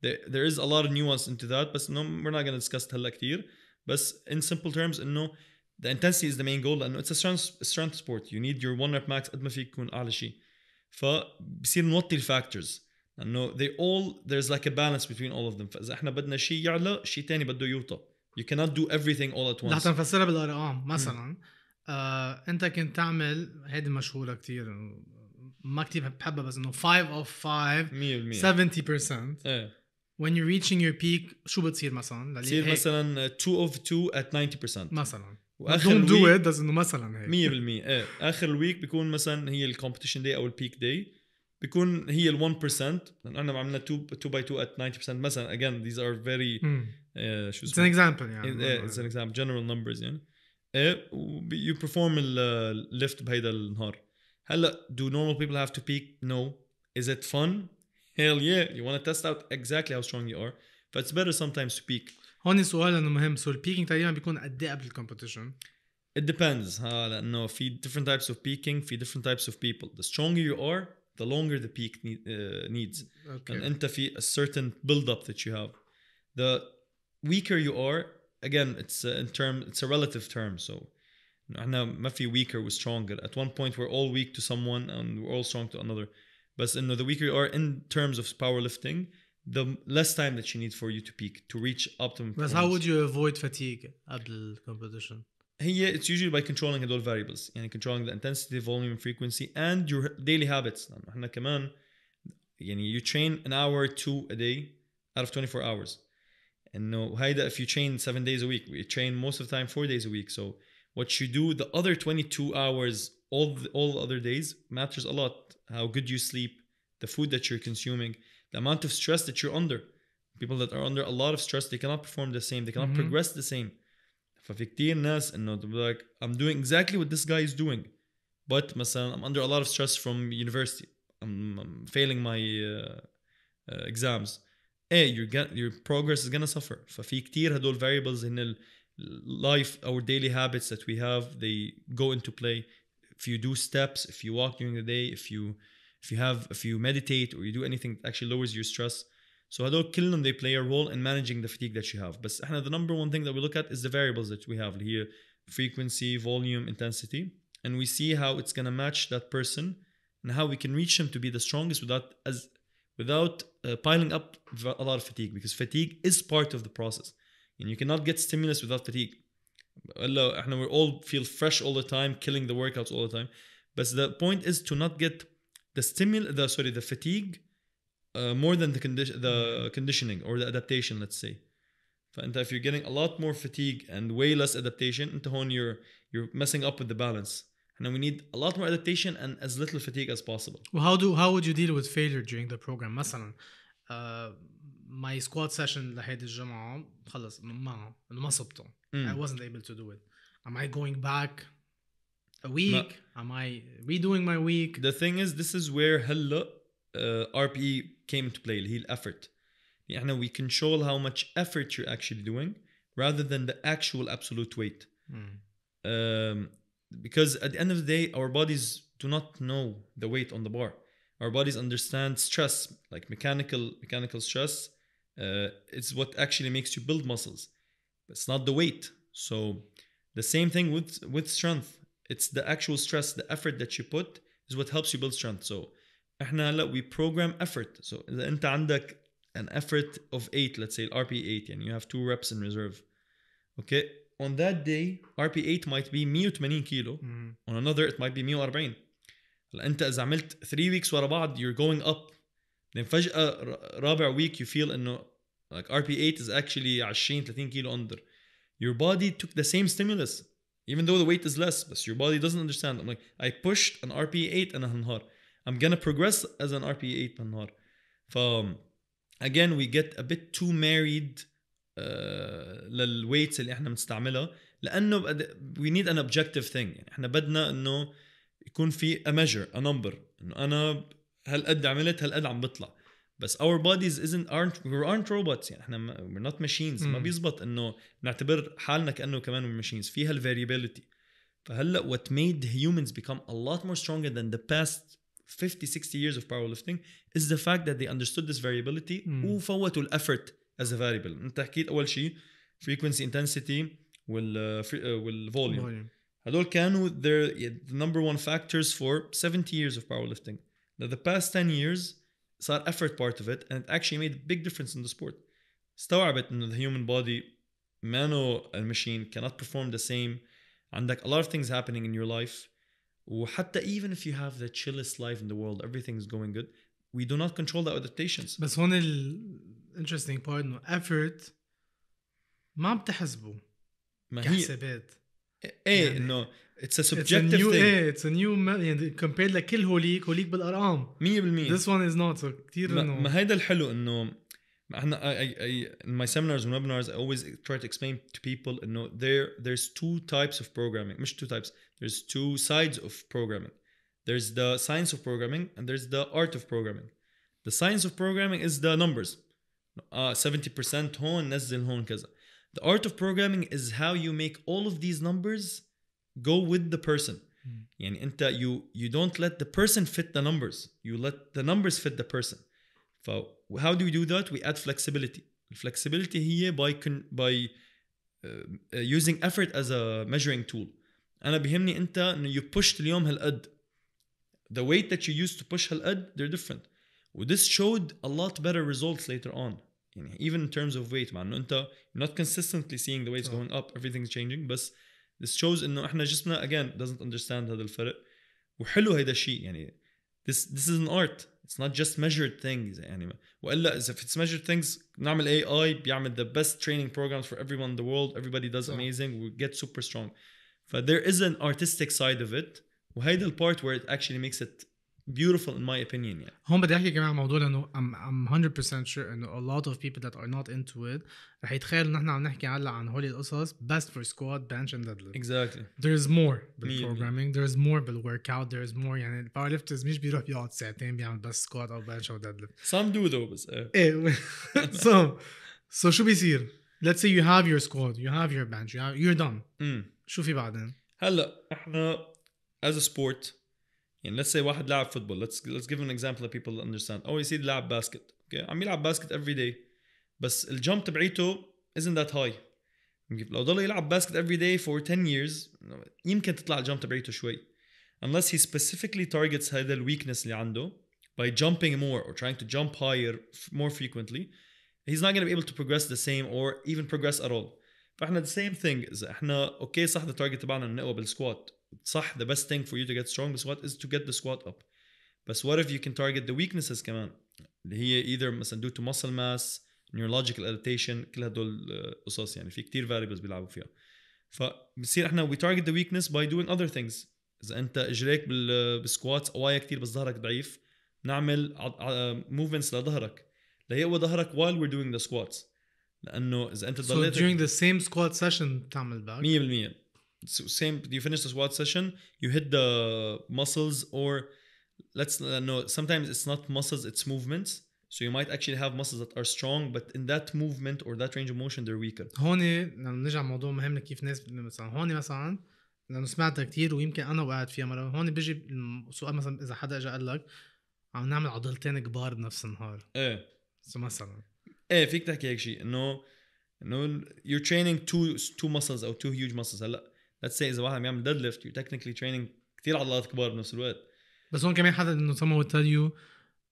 There is a lot of nuance into that, but no, we're not going to discuss it كتير. But in simple terms, the intensity is the main goal لأنه it's a strength sport. You need your 1 rep max قد ما فيك يكون أعلى شيء. فبصير نوطي الفاكتورز. لأنه there's like a balance between all of them. فإذا إحنا بدنا شيء يعلى شيء تاني بده يوطى. You cannot do everything all at once. رح نفسرها بالأرقام مثلا. أنت كنت تعمل هيدي مشهورة كتير ما كتير بحبها بس إنه 5 of 5 70%. When you're reaching your peak شو بتصير مثلا؟ بتصير مثلا 2 of 2 at 90% مثلا. وآخر don't do it بس إنه مثلا هيك 100%. آخر الويك بيكون مثلا هي الكومبيتيشن داي أو البيك داي بيكون هي ال 1%. لأنه عملنا 2 by 2 at 90% مثلا. Again these are very it's an example يعني. It's an example general numbers يعني. you perform lift بهيدا النهار. هلا do normal people have to peak? No. Is it fun? Hell yeah. You want to test out exactly how strong you are. But it's better sometimes to peak. هون السؤال انه مهم. So البيكينج تقريبا بيكون قد ايه قبل الكومبيتيشن؟ It depends. لأنه في different types of peaking في different types of people. The stronger you are, the longer the peak needs. Okay. And أنت في a certain build up that you have. The weaker you are, again, it's a relative term. So احنا ما في weaker or stronger. At one point we're all weak to someone and we're all strong to another. But the weaker you are in terms of powerlifting, the less time that you need for you to peak to reach optimum. But how would you avoid fatigue قبل competition? It's usually by controlling those variables. يعني controlling the intensity, volume, frequency, and your daily habits. احنا كمان يعني you train an hour or 2 a day out of 24 hours. And هيدا if you train 7 days a week, we train most of the time 4 days a week. So what you do the other 22 hours all other days matters a lot. How good you sleep, the food that you're consuming, the amount of stress that you're under. People that are under a lot of stress, they cannot perform the same, they cannot progress the same. ففي كتير ناس انه like I'm doing exactly what this guy is doing, but مثلا I'm under a lot of stress from university, I'm failing my exams. Your progress is gonna suffer. ففي كتير هدول variables in the life, our daily habits that we have, they go into play. If you do steps, if you walk during the day, if you meditate or you do anything that actually lowers your stress. So هدول كلهم they play a role in managing the fatigue that you have. But احنا the number one thing that we look at is the variables that we have here: frequency, volume, intensity, and we see how it's gonna match that person and how we can reach them to be the strongest without piling up a lot of fatigue, because fatigue is part of the process. And you cannot get stimulus without fatigue. We all feel fresh all the time, killing the workouts all the time. But the point is to not get the fatigue more than the conditioning or the adaptation, let's say. If you're getting a lot more fatigue and way less adaptation, you're messing up with the balance. And we need a lot more adaptation and as little fatigue as possible. Well, how would you deal with failure during the program? مثلا my squat session لهيدي الجمعة خلص ما صبته. I wasn't able to do it. am I going back a week? Am I redoing my week? The thing is, this is where هلا RPE came into play, اللي هي الeffort. يعني we control how much effort you're actually doing rather than the actual absolute weight. Because at the end of the day, our bodies do not know the weight on the bar. Our bodies understand stress, like mechanical stress. It's what actually makes you build muscles. But it's not the weight. So the same thing with strength. It's the actual stress, the effort that you put is what helps you build strength. So احنا هلا we program effort. So إذا أنت عندك an effort of 8, let's say RP 8, and you have 2 reps in reserve. Okay, on that day RP 8 might be 180 kilo. On another it might be 140. هلا أنت إذا عملت 3 weeks ورا بعض you're going up. then فجأة رابع week you feel إنه like RP 8 is actually 20-30 kilo under. Your body took the same stimulus even though the weight is less, but your body doesn't understand. I'm like, I pushed an RP 8 and a I'm gonna progress as an RP 8 and again we get a bit too married للويتس اللي احنا بنستعملها لانه we need an objective thing. يعني احنا بدنا انه يكون في a measure, a number, انه انا هالقد عملت هالقد عم بطلع. بس our bodies aren't robots. يعني احنا we're not machines. ما بيزبط انه نعتبر حالنا كأنه كمان machines. فيها ال variability. فهلا what made humans become a lot more stronger than the past 50-60 years of powerlifting is the fact that they understood this variability وفوتوا الeffort as a variable. انت حكيت اول شيء frequency, intensity والvolume. هدول كانوا the number one factors for 70 years of powerlifting. Now the past 10 years صار effort part of it, and it actually made a big difference in the sport. استوعبت إنه the human body مانو a machine, cannot perform the same. عندك a lot of things happening in your life. وحتى even if you have the chillest life in the world, everything's going good, we do not control the adaptations. بس هون interesting part إنه effort ما بتحسبه كحسابات. إيه إنه it's a subjective thing. It's a new يعني compared لكل هوليك بالأرقام 100%. This one is not so كتير إنه ما هيدا الحلو إنه احنا in my seminars and webinars I always try to explain to people إنه there's 2 types of programming. مش 2 types. There's 2 sides of programming. There's the science of programming and there's the art of programming. The science of programming is the numbers. 70% هون نزل هون كذا. The art of programming is how you make all of these numbers go with the person. يعني أنت you don't let the person fit the numbers. You let the numbers fit the person. So how do we do that? We add flexibility. Flexibility هي by using effort as a measuring tool. أنا بيهمني أنت إنه you pushed اليوم هالقد. The weight that you used to push هالقد they're different. This showed a lot better results later on. يعني even in terms of weight. مع إنه أنت you're not consistently seeing the weights going up, everything's changing. بس this shows إنه إحنا جسمنا again doesn't understand هذا الفرق. وحلو هيدا الشيء يعني. This is an art. It's not just measured things يعني. وإلا if it's measured things نعمل AI بيعمل the best training programs for everyone in the world. Everybody does amazing. We get super strong. But there is an artistic side of it. وهيدا part where it actually makes it beautiful in my opinion يعني. هون بدي أحكي كمان عن موضوع لأنه I'm 100% sure إنه a lot of people that are not into it رح يتخيلوا إن إحنا عم نحكي هلا عن هولي القصص best for squat, bench and deadlift. Exactly. There's more بالprogramming. There's more بالworkout. There's more يعني powerlifters مش بيروح بيقعد ساعتين بيعمل بس squat أو bench أو deadlift. Some do though بس. إيه. So شو بيصير؟ Let's say you have your squat, you have your bench, you're done. شو في بعدين؟ هلا إحنا as a sport يعني let's say واحد لاعب فوتبول. Let's give an example that people understand. أول يصير لاعب باسكت. Okay. عم يلعب باسكت every day. بس الجump تبعيته isn't that high. لو ضل يلعب باسكت every day for 10 years يمكن تطلع الجump تبعيته شوي. Unless he specifically targets هذا الweakness اللي عنده by jumping more or trying to jump higher more frequently, he's not going to be able to progress the same or even progress at all. فاحنا the same thing إذا احنا okay صح the target تبعنا نقوى بالسكوات. صح the best thing for you to get strong بالسكوات is to get the squat up. But what if you can target the weaknesses كمان اللي هي either مثلا due to muscle mass, neurological adaptation, كل هدول قصص يعني في كتير variables بيلعبوا فيها. فبصير احنا we target the weakness by doing other things. إذا أنت إجريك بالسكوات قوايا كتير بس ظهرك ضعيف نعمل movements لظهرك ليقوى ظهرك while we're doing the squats. لأنه إذا أنت ضليت during the same squat session تعمل back 100%. same, you finish the squat session, you hit the muscles, or let's no, sometimes it's not muscles, it's movements. So you might actually have muscles that are strong, but in that movement or that range of motion they're weaker. هون لما نرجع موضوع مهم كيف ناس مثلا هون مثلا لأنه سمعتها كتير ويمكن أنا وقعت فيها مرة. هون بيجي السؤال مثلا إذا حدا اجى قال لك عم نعمل عضلتين كبار بنفس النهار. ايه مثلا فيك تحكي هيك شيء انه you're training two muscles او two huge muscles. هلا let's say اذا واحد عم يعمل deadlift you're technically training كتير عضلات كبار بنفس الوقت. بس هون كمان حدا انه someone will tell you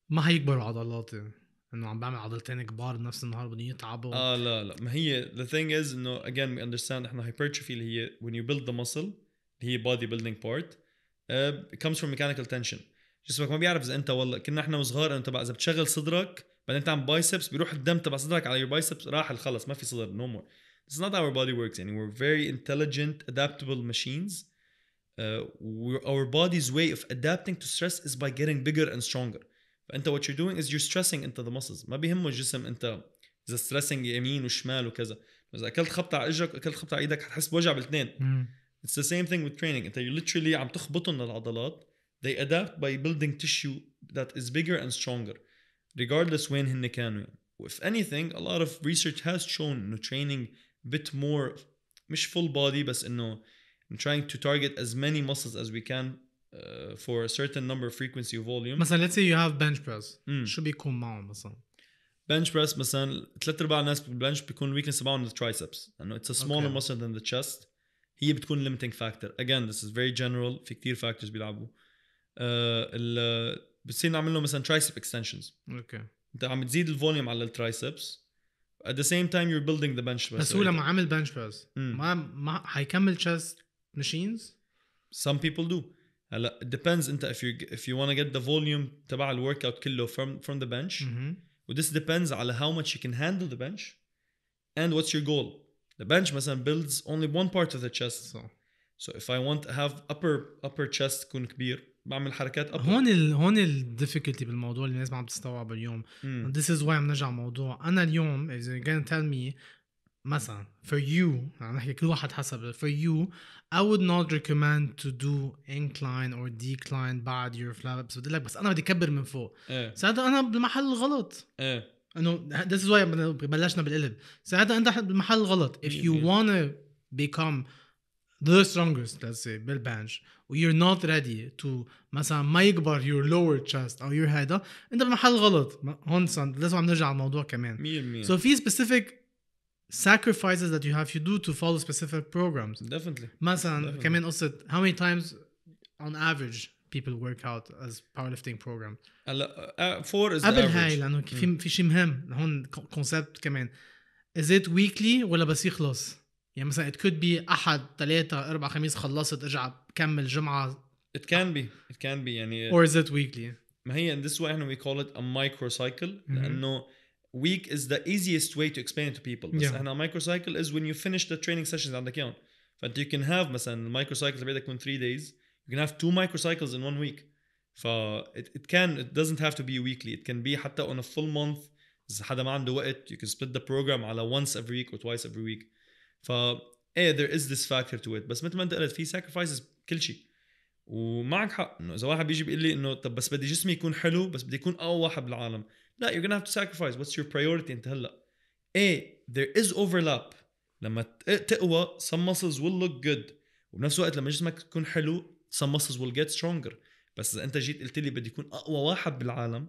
ما هيكبروا عضلاتي انه عم بعمل عضلتين كبار بنفس النهار بدهم يتعبوا. لا ما هي the thing is انه again we understand احنا hypertrophy اللي هي when you build the muscle اللي هي body building part it comes from mechanical tension. جسمك ما بيعرف اذا انت والله كنا احنا وصغار انت بقى اذا بتشغل صدرك بعدين تعمل بايسبس بيروح الدم تبع صدرك على your biceps راح خلص ما في صدر no more. It's not how our body works يعني we're very intelligent adaptable machines. Our body's way of adapting to stress is by getting bigger and stronger. فأنت what you're doing is you're stressing into the muscles. ما بيهمه الجسم أنت إذا stressing يمين وشمال وكذا. إذا أكلت خبطة على إجرك أكلت خبطة على إيدك هتحس بوجع بالاثنين. It's the same thing with training. أنت you're literally عم تخبطهم العضلات. They adapt by building tissue that is bigger and stronger regardless وين هن كانوا. If anything, a lot of research has shown إنه training bit more مش full body بس إنه trying to target as many muscles as we can for a certain number of frequency of volume. مثلا let's say you have bench press شو بيكون معهم مثلا؟ bench press مثلا 3/4 الناس بالبنش بيكون weakness تبعهم الترايسبس لأنه it's a smaller muscle than the chest. هي بتكون limiting factor. Again this is very general في كتير factors بيلعبوا. بتصير نعمل له مثلا tricep extensions. انت عم تزيد الفوليوم على الترايسبس at the same time you're building the bench press. بس هو لما عمل bench press ما هيكمل chest machines. Some people do. هلا it depends انت if you want to get the volume تبع الورك كله from the bench. و this depends على how much you can handle the bench and what's your goal. The bench مثلا builds only one part of the chest. So if I want to have upper chest تكون كبير بعمل حركات upper. هون ال difficulty بالموضوع اللي الناس ما عم تستوعب اليوم. This is why عم نرجع موضوع أنا اليوم if you're gonna tell me مثلا for you عم نحكي كل واحد حسب for you I would not recommend to do incline or decline بعد your flat. بدي لك بس أنا بدي أكبر من فوق. ساعتها أنا بالمحل الغلط. إنه this is why بلشنا بالقلب. ساعتها أنت بالمحل الغلط. If you wanna become the strongest let's say بالبنش و you're not ready to مثلا ما يكبر your lower chest أو your head أنت بالمحل غلط. هون لازم عم نرجع على الموضوع كمان. So في specific sacrifices that you have to do to follow specific programs. Definitely. مثلا كمان قصة how many times on average people work out as powerlifting program. هلا 4 is the قبل average. هاي لأنه في شيء مهم هون concept كمان. Is it weekly ولا بس يخلص؟ يعني مثلا it could be أحد 3 4 5 خلصت ارجع كمل جمعة. It can be يعني. Or is it weekly? ما هي in this way we call it a microcycle. لأنه week is the easiest way to explain it to people. بس احنا microcycle is when you finish the training sessions عندك يوم. فأنت you can have مثلا microcycles اللي بدك يكون 3 days. You can have 2 microcycles in 1 week. it doesn't have to be weekly. It can be حتى on a full month. إذا حدا ما عنده وقت you can split the program على once every week or twice every week. there is this factor to it. بس مثل ما انت قلت في sacrifices كل شيء. ومعك حق انه اذا واحد بيجي بيقول لي انه طب بس بدي جسمي يكون حلو بس بدي يكون اقوى واحد بالعالم. لا you're gonna have to sacrifice. What's your priority انت هلا؟ there is overlap. لما تقوى some muscles will look good وبنفس الوقت لما جسمك يكون حلو some muscles will get stronger. بس اذا انت جيت قلت لي بدي يكون اقوى واحد بالعالم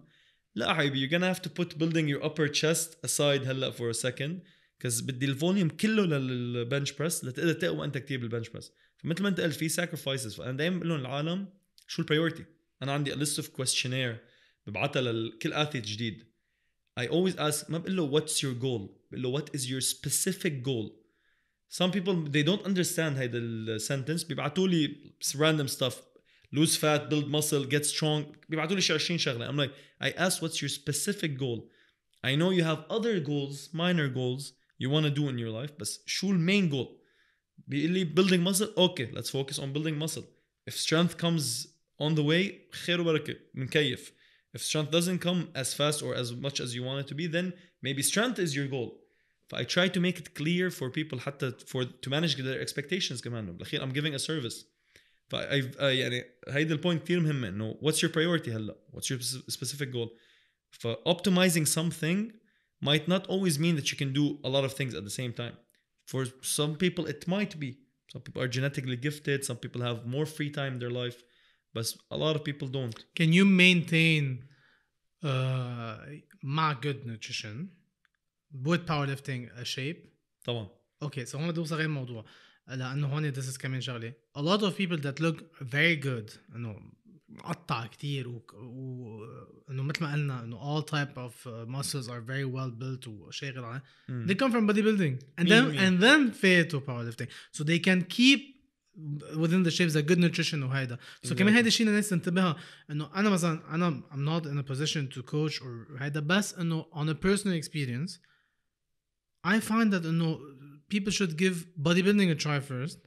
لا حبيبي you're gonna have to put building your upper chest aside هلا for a second because بدي الفوليوم كله للبنش بريس لتقدر تقوى انت كتير بالبنش بريس. فمثل ما انت قلت في sacrifices. فانا دايما بقول لهم العالم شو البريورتي. انا عندي a list of questionnaire ببعتها لكل athlete جديد. I always ask ما بقول له what's your goal بقول له what is your specific goal. Some people they don't understand هيدا السنتنس بيبعتوا لي random stuff lose fat build muscle get strong بيبعتوا لي شي 20 شغله. I'm like I ask what's your specific goal. I know you have other goals minor goals you want to do in your life بس شو المين goal. بيقول لي building muscle okay let's focus on building muscle. If strength comes on the way خير وبركة منكيف. If strength doesn't come as fast or as much as you want it to be then maybe strength is your goal. I try to make it clear for people حتى to manage their expectations كمان بالأخير I'm giving a service. يعني هيدا البوينت كتير مهمة إنه what's your priority هلا, what's your specific goal. Optimizing something might not always mean that you can do a lot of things at the same time. For some people it might be. Some people are genetically gifted, some people have more free time in their life, but a lot of people don't. Can you maintain مع good nutrition with powerlifting a shape? طبعا. Okay, so هون دوصل غير الموضوع لأنه هون this is كمان شغلة. A lot of people that look very good إنه مقطع كتير وإنه مثل ما قلنا إنه all type of muscles are very well built وشاغل على they come from bodybuilding and then fade to powerlifting, so they can keep within the shapes of good nutrition وهيدا. So كمان هيدا الشيء الناس تنتبهها إنه أنا مثلا أنا I'm not in a position to coach or هيدا, بس إنه on a personal experience I find that إنه people should give bodybuilding a try first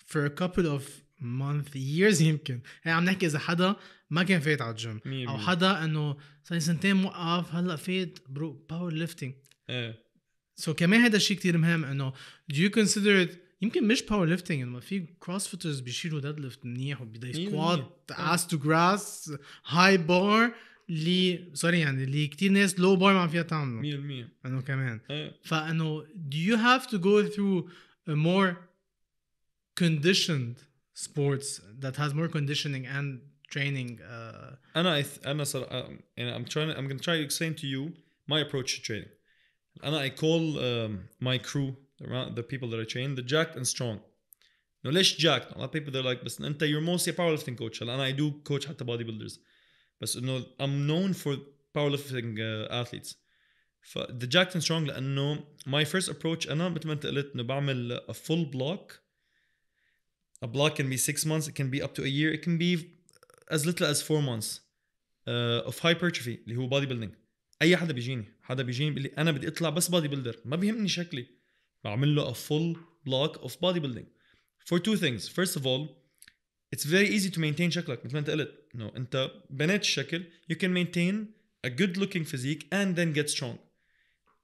for a couple of months, years يمكن. هي عم نحكي إذا حدا ما كان فايت على الجيم أو حدا إنه صار سنتين موقف هلا فايت برو powerlifting. So كمان هذا الشيء كتير مهم إنه do you consider it يمكن مش powerlifting إنه في crossfitters بيشيلوا deadlift منيح وبيدا squat ass to grass high bar اللي سوري يعني اللي كتير ناس low bar ما فيها تعمله 100% إنه كمان. فإنه do you have to go through a more conditioned sports that has more conditioning and training? أنا صار I'm going to try to explain to you my approach to training. I call my crew, the people that I train, the jacked and strong. No, ليش jacked? A lot of people they're like, بس أنت you're mostly a powerlifting coach. And I do coach حتى bodybuilders. بس إنه I'm known for powerlifting athletes. The jacked and strong لأنه my first approach أنا مثل ما أنت قلت إنه بعمل a full block. A block can be 6 months, it can be up to a year, it can be as little as 4 months of hypertrophy اللي هو bodybuilding. أي حدا بيجيني بيقول لي أنا بدي أطلع بس bodybuilder, ما بيهمني شكلي, بعمل له a full block of bodybuilding for two things. First of all, it's very easy to maintain شكلك مثل ما أنت قلت. No, أنت بنيت الشكل, you can maintain a good looking physique and then get strong.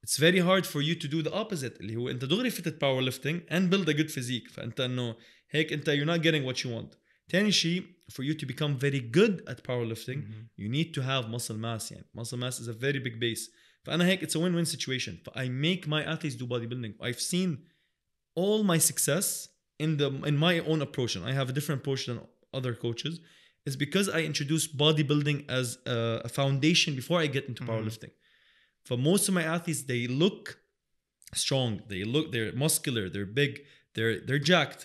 It's very hard for you to do the opposite اللي هو أنت دغري فتت powerlifting and build a good physique. فأنت إنه هيك أنت you're not getting what you want. تاني شيء, for you to become very good at powerlifting, you need to have muscle mass. يعني muscle mass is a very big base. فأنا هيك it's a win-win situation. I make my athletes do bodybuilding. I've seen all my success in my own approach, and I have a different approach than other coaches, is because I introduced bodybuilding as a foundation before I get into powerlifting. For most of my athletes, they look strong, they're muscular, they're big, they're jacked,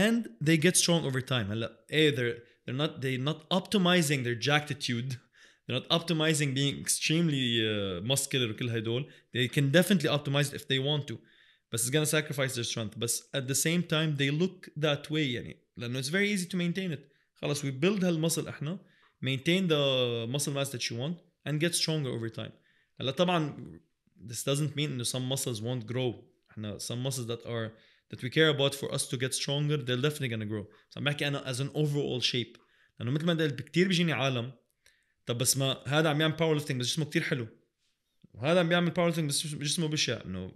and they get strong over time. They're not optimizing their jacktitude. They're not optimizing being extremely muscular وكل هدول. They can definitely optimize it if they want to, but it's gonna sacrifice their strength. But at the same time, they look that way يعني لأنه it's very easy to maintain it. خلاص we build هالmuscle إحنا, maintain the muscle mass that you want, and get stronger over time. هلا طبعا this doesn't mean that some muscles won't grow. إحنا some muscles that we care about for us to get stronger, they're definitely gonna grow. So I'm بحكي أنا as an overall shape. لأنه مثل ما قلت كتير بيجيني عالم طب بس ما هذا عم يعمل powerlifting بس جسمه كتير حلو, وهذا عم بيعمل powerlifting بس جسمه بشع. إنه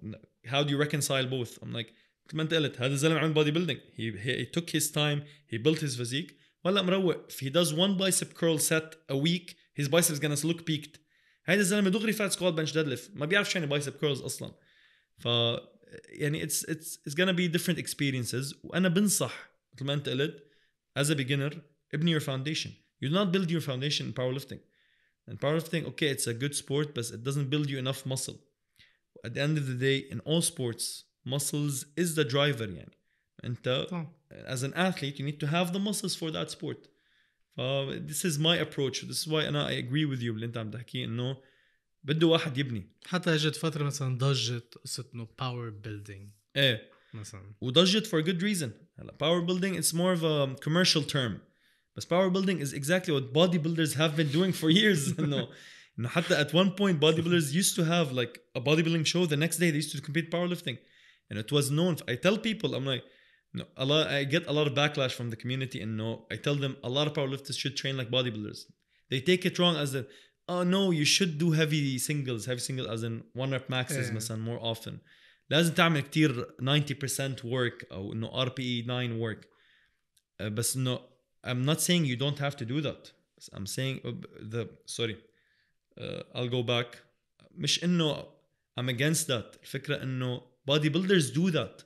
how do you reconcile both? I'm like مثل ما أنت قلت هذا الزلمة عمل bodybuilding, he took his time, he built his physique, ولا مروق. If he does one bicep curl set a week, his biceps gonna look peaked. هذا الزلمة دغري فات squat bench deadlift, ما بيعرف شو يعني bicep curls أصلاً. يعني it's gonna be different experiences. وأنا بنصح مثل ما أنت قلت as a beginner ابني your foundation. You do not build your foundation in powerlifting. And powerlifting, okay, it's a good sport, but it doesn't build you enough muscle. At the end of the day, in all sports, muscles is the driver. يعني أنت as an athlete, you need to have the muscles for that sport. This is my approach. This is why I agree with you اللي أنت عم تحكي إنه بده واحد يبني. حتى اجت فتره مثلا ضجت قصه انه باور بيلدينج مثلا, وضجت for a good reason. هلا power building it's more of a commercial term, but power building is exactly what bodybuilders have been doing for years. إنه حتى at one point bodybuilders used to have like a bodybuilding show, the next day they used to compete powerlifting, and it was known. I tell people, I'm like, no, I get a lot of backlash from the community, and no, I tell them a lot of powerlifters should train like bodybuilders. They take it wrong as oh no, you should do heavy singles as in 1 rep maxes مثلا more often. لازم تعمل كتير 90% work أو إنه RPE 9 work. بس إنه I'm not saying you don't have to do that. I'm saying I'll go back. مش إنه I'm against that. الفكرة إنه bodybuilders do that.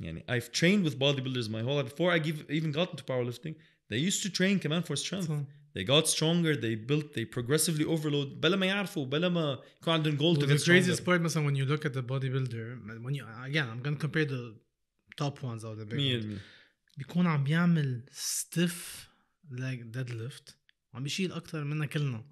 يعني I've trained with bodybuilders my whole life. Before I even got into powerlifting, they used to train كمان for strength. They got stronger, they progressively overload بلا ما يعرفوا بلا ما يكون عندهم goal to get stronger. The craziest part مثلا when you look at the bodybuilder, when you again I'm going to compare the top ones or the big ones. بيكون عم بيعمل stiff leg deadlift عم بيشيل أكتر منا كلنا.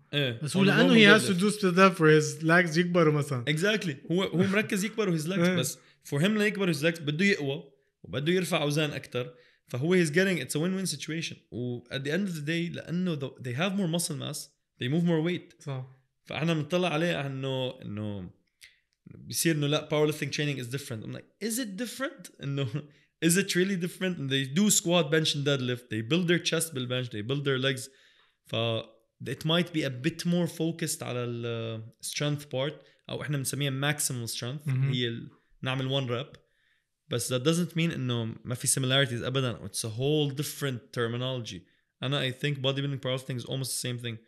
بس هو لأنه he has to do stuff for his legs يكبروا مثلا. Exactly. هو مركز يكبروا his legs بس for him ليكبروا his legs بده يقوى وبده يرفع أوزان أكتر. فهو he's getting it's a win-win situation. و at the end of the day لأنه they have more muscle mass they move more weight. صح. فأنا بنطلع عليه إنه بيصير إنه لا powerlifting training is different. I'm like is it different? إنه is it really different? And they do squat, bench and deadlift. They build their chest بالbench. They build their legs. it might be a bit more focused على ال strength part أو إحنا بنسميها maximal strength. هي نعمل one rep. But that doesn't mean إنه ما في similarities أبداً. It's a whole different terminology. I think bodybuilding powerlifting is almost the same thing.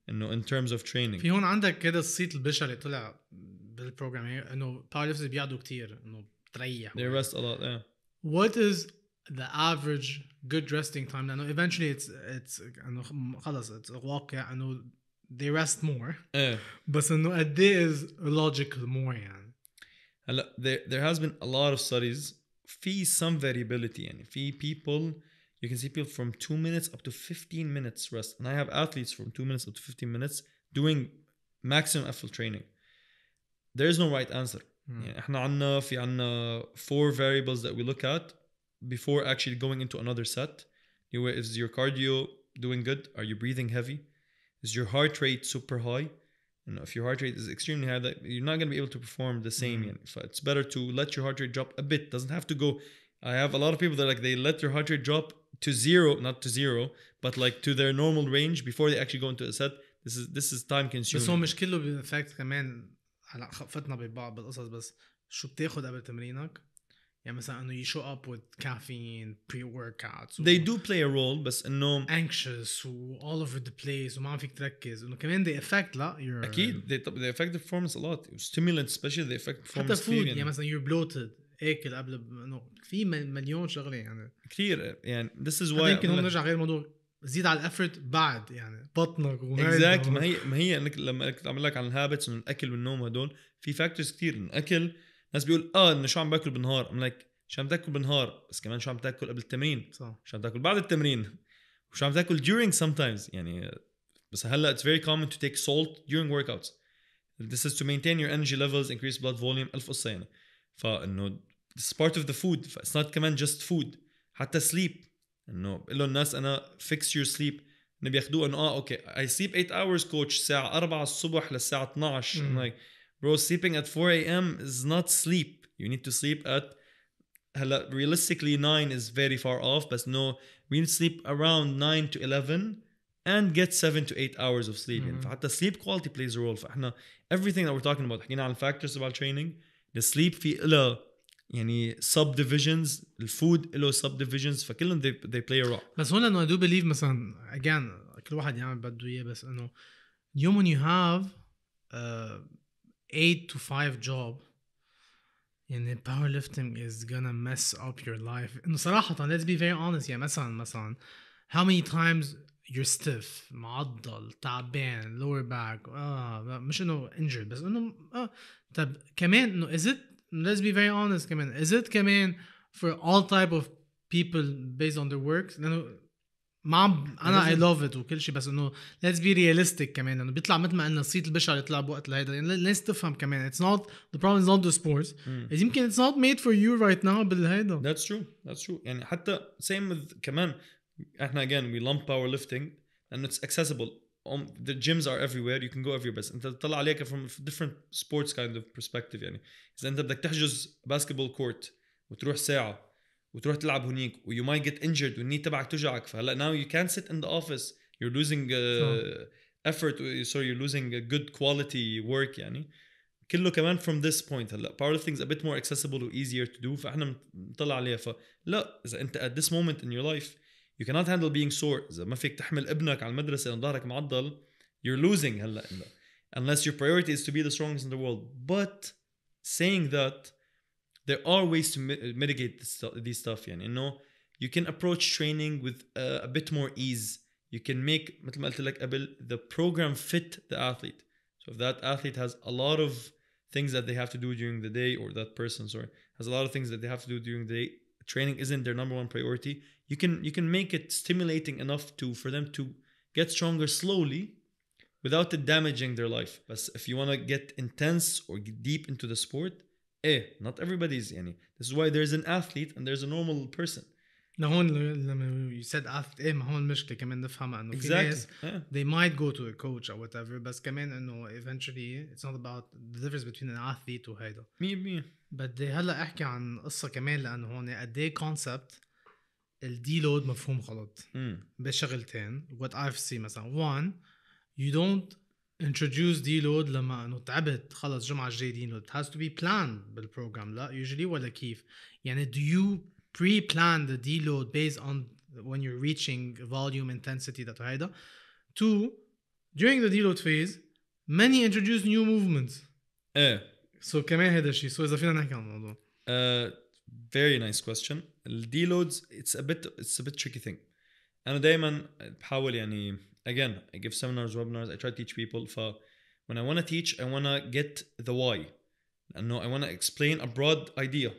إنه in terms of training. في هون عندك كده الصيت البشري اللي طلع بالبروجرام إنه powerlifters بيقعدوا كتير إنه بتريح. They rest a lot. Yeah. What is the average good resting time? لأنه eventually it's إنه خلاص it's واقع إنه they rest more. بس إنه قد إيه is logical more يعني. هلا there has been a lot of studies. في some variability يعني. في people you can see people from 2 minutes up to 15 minutes rest. And I have athletes from 2 minutes up to 15 minutes doing maximum effort training. There is no right answer. يعني احنا عنا 4 variables that we look at before actually going into another set. Is your cardio doing good? Are you breathing heavy? Is your heart rate super high? And if your heart rate is extremely high, that you're not going to be able to perform the same. So it's better to let your heart rate drop a bit. Doesn't have to go. I have a lot of people that like they let their heart rate drop to zero, not to zero, but like to their normal range before they actually go into a set. This is time consuming. بس هو مش كله بالفاكت كمان هلا خفتنا ببعض بالقصص بس شو بتاخد قبل تمرينك؟ يعني مثلا انه you show up with caffeine pre-workouts they do play a role بس انه anxious و all over the place وما عم فيك تركز انه كمان they affect لا you're اكيد they affect the performance a lot stimulants especially they affect performance حتى food يعني مثلا you're bloated اكل قبل انه في مليون شغله يعني كثير يعني this is why يمكن هون نرجع غير الموضوع زيد على الافورت بعد يعني بطنك exactly ما هي انك لما تعمل لك عن الهابتس من الاكل والنوم هدول في فاكتورز كثير الاكل ناس بيقول انه شو عم باكل بالنهار I'm like شو عم تاكل بالنهار بس كمان شو عم تاكل قبل التمرين صح شو عم تاكل بعد التمرين وشو عم تاكل during sometimes يعني بس هلا it's very common to take salt during workouts this is to maintain your energy levels increase blood volume ألف قصة يعني فإنه this is part of the food it's not كمان just food حتى sleep إنه بقول الناس أنا fix your sleep إنه بياخدوه إنه أوكي I sleep 8 hours coach الساعة 4 الصبح للساعة 12 I'm like bro sleeping at 4 a.m. is not sleep you need to sleep at هلا realistically 9 is very far off but no we need to sleep around 9 to 11 and get 7 to 8 hours of sleep يعني فحتى sleep quality plays a role فإحنا everything that we're talking about حكينا عن factors about training the sleep في إله يعني subdivisions الفود له subdivisions فكلهم they play a role بس هون انه I do believe مثلا again كل واحد يعمل بده اياه بس انه اليوم when you have 8 to 5 job يعني powerlifting is gonna mess up your life انه صراحة let's be very honest يعني مثلا how many times you're stiff معضل تعبان lower back مش انه injured بس انه طب كمان انه is it let's be very honest كمان is it كمان for all type of people based on their works لانه ما انا I love it وكل شيء بس انه let's be realistic كمان انه بيطلع مثل ما قلنا الصيت البشري يطلع بوقت لهيدا يعني الناس تفهم كمان it's not the problem is not the sports يمكن it's not made for you right now بالهيدا that's true يعني حتى same with كمان احنا again we lump powerlifting and it's accessible the gyms are everywhere you can go everywhere بس انت تطلع عليك from different sports kind of perspective يعني اذا انت بدك تحجز basketball court وتروح ساعة وتروح تلعب هنيك و you might get injured والني تبعك توجعك فهلا now you can't sit in the office you're losing effort sorry you're losing a good quality work يعني كله كمان from this point. هلا powerlifting is a bit more accessible و easier to do, فاحنا بنطلع عليها. فلا اذا انت at this moment in your life you cannot handle being sore, اذا ما فيك تحمل ابنك على المدرسه لأن ظهرك معضل, you're losing هلا unless your priority is to be the strongest in the world. But saying that, there are ways to mitigate these stuff. يعني انه you can approach training with a bit more ease. You can make مثل ما قلت لك قبل the program fit the athlete. So if that athlete has a lot of things that they have to do during the day, or that person has a lot of things that they have to do during the day, training isn't their number one priority, you can make it stimulating enough for them to get stronger slowly without it damaging their life. But if you want to get intense or get deep into the sport, not everybody's يعني. This is why there's an athlete and there's a normal person. هون لما you said athlete ما هون المشكلة كمان نفهمها انه في ناس they might go to a coach or whatever, بس كمان انه eventually it's not about the difference between an athlete وهيدا 100%. بدي هلا احكي عن قصة كمان لانه هون قد ايه concept الديلود مفهوم غلط بشغلتين. what I've seen مثلا one, you don't introduce deload لما انه تعبت خلص جمعة الجاي deload. it has to be planned بالبروجرام لا usually ولا كيف يعني do you pre-plan the deload based on when you're reaching volume intensity that هيدا. Two, during the deload phase many introduce new movements. So كمان هذا الشيء. So إذا فينا نحكي عن الموضوع. Very nice question. deloads it's a bit tricky thing. أنا دايما بحاول يعني again I give seminars, webinars, I try to teach people. When I want to teach I want to get the why. لأنه I want to explain a broad idea.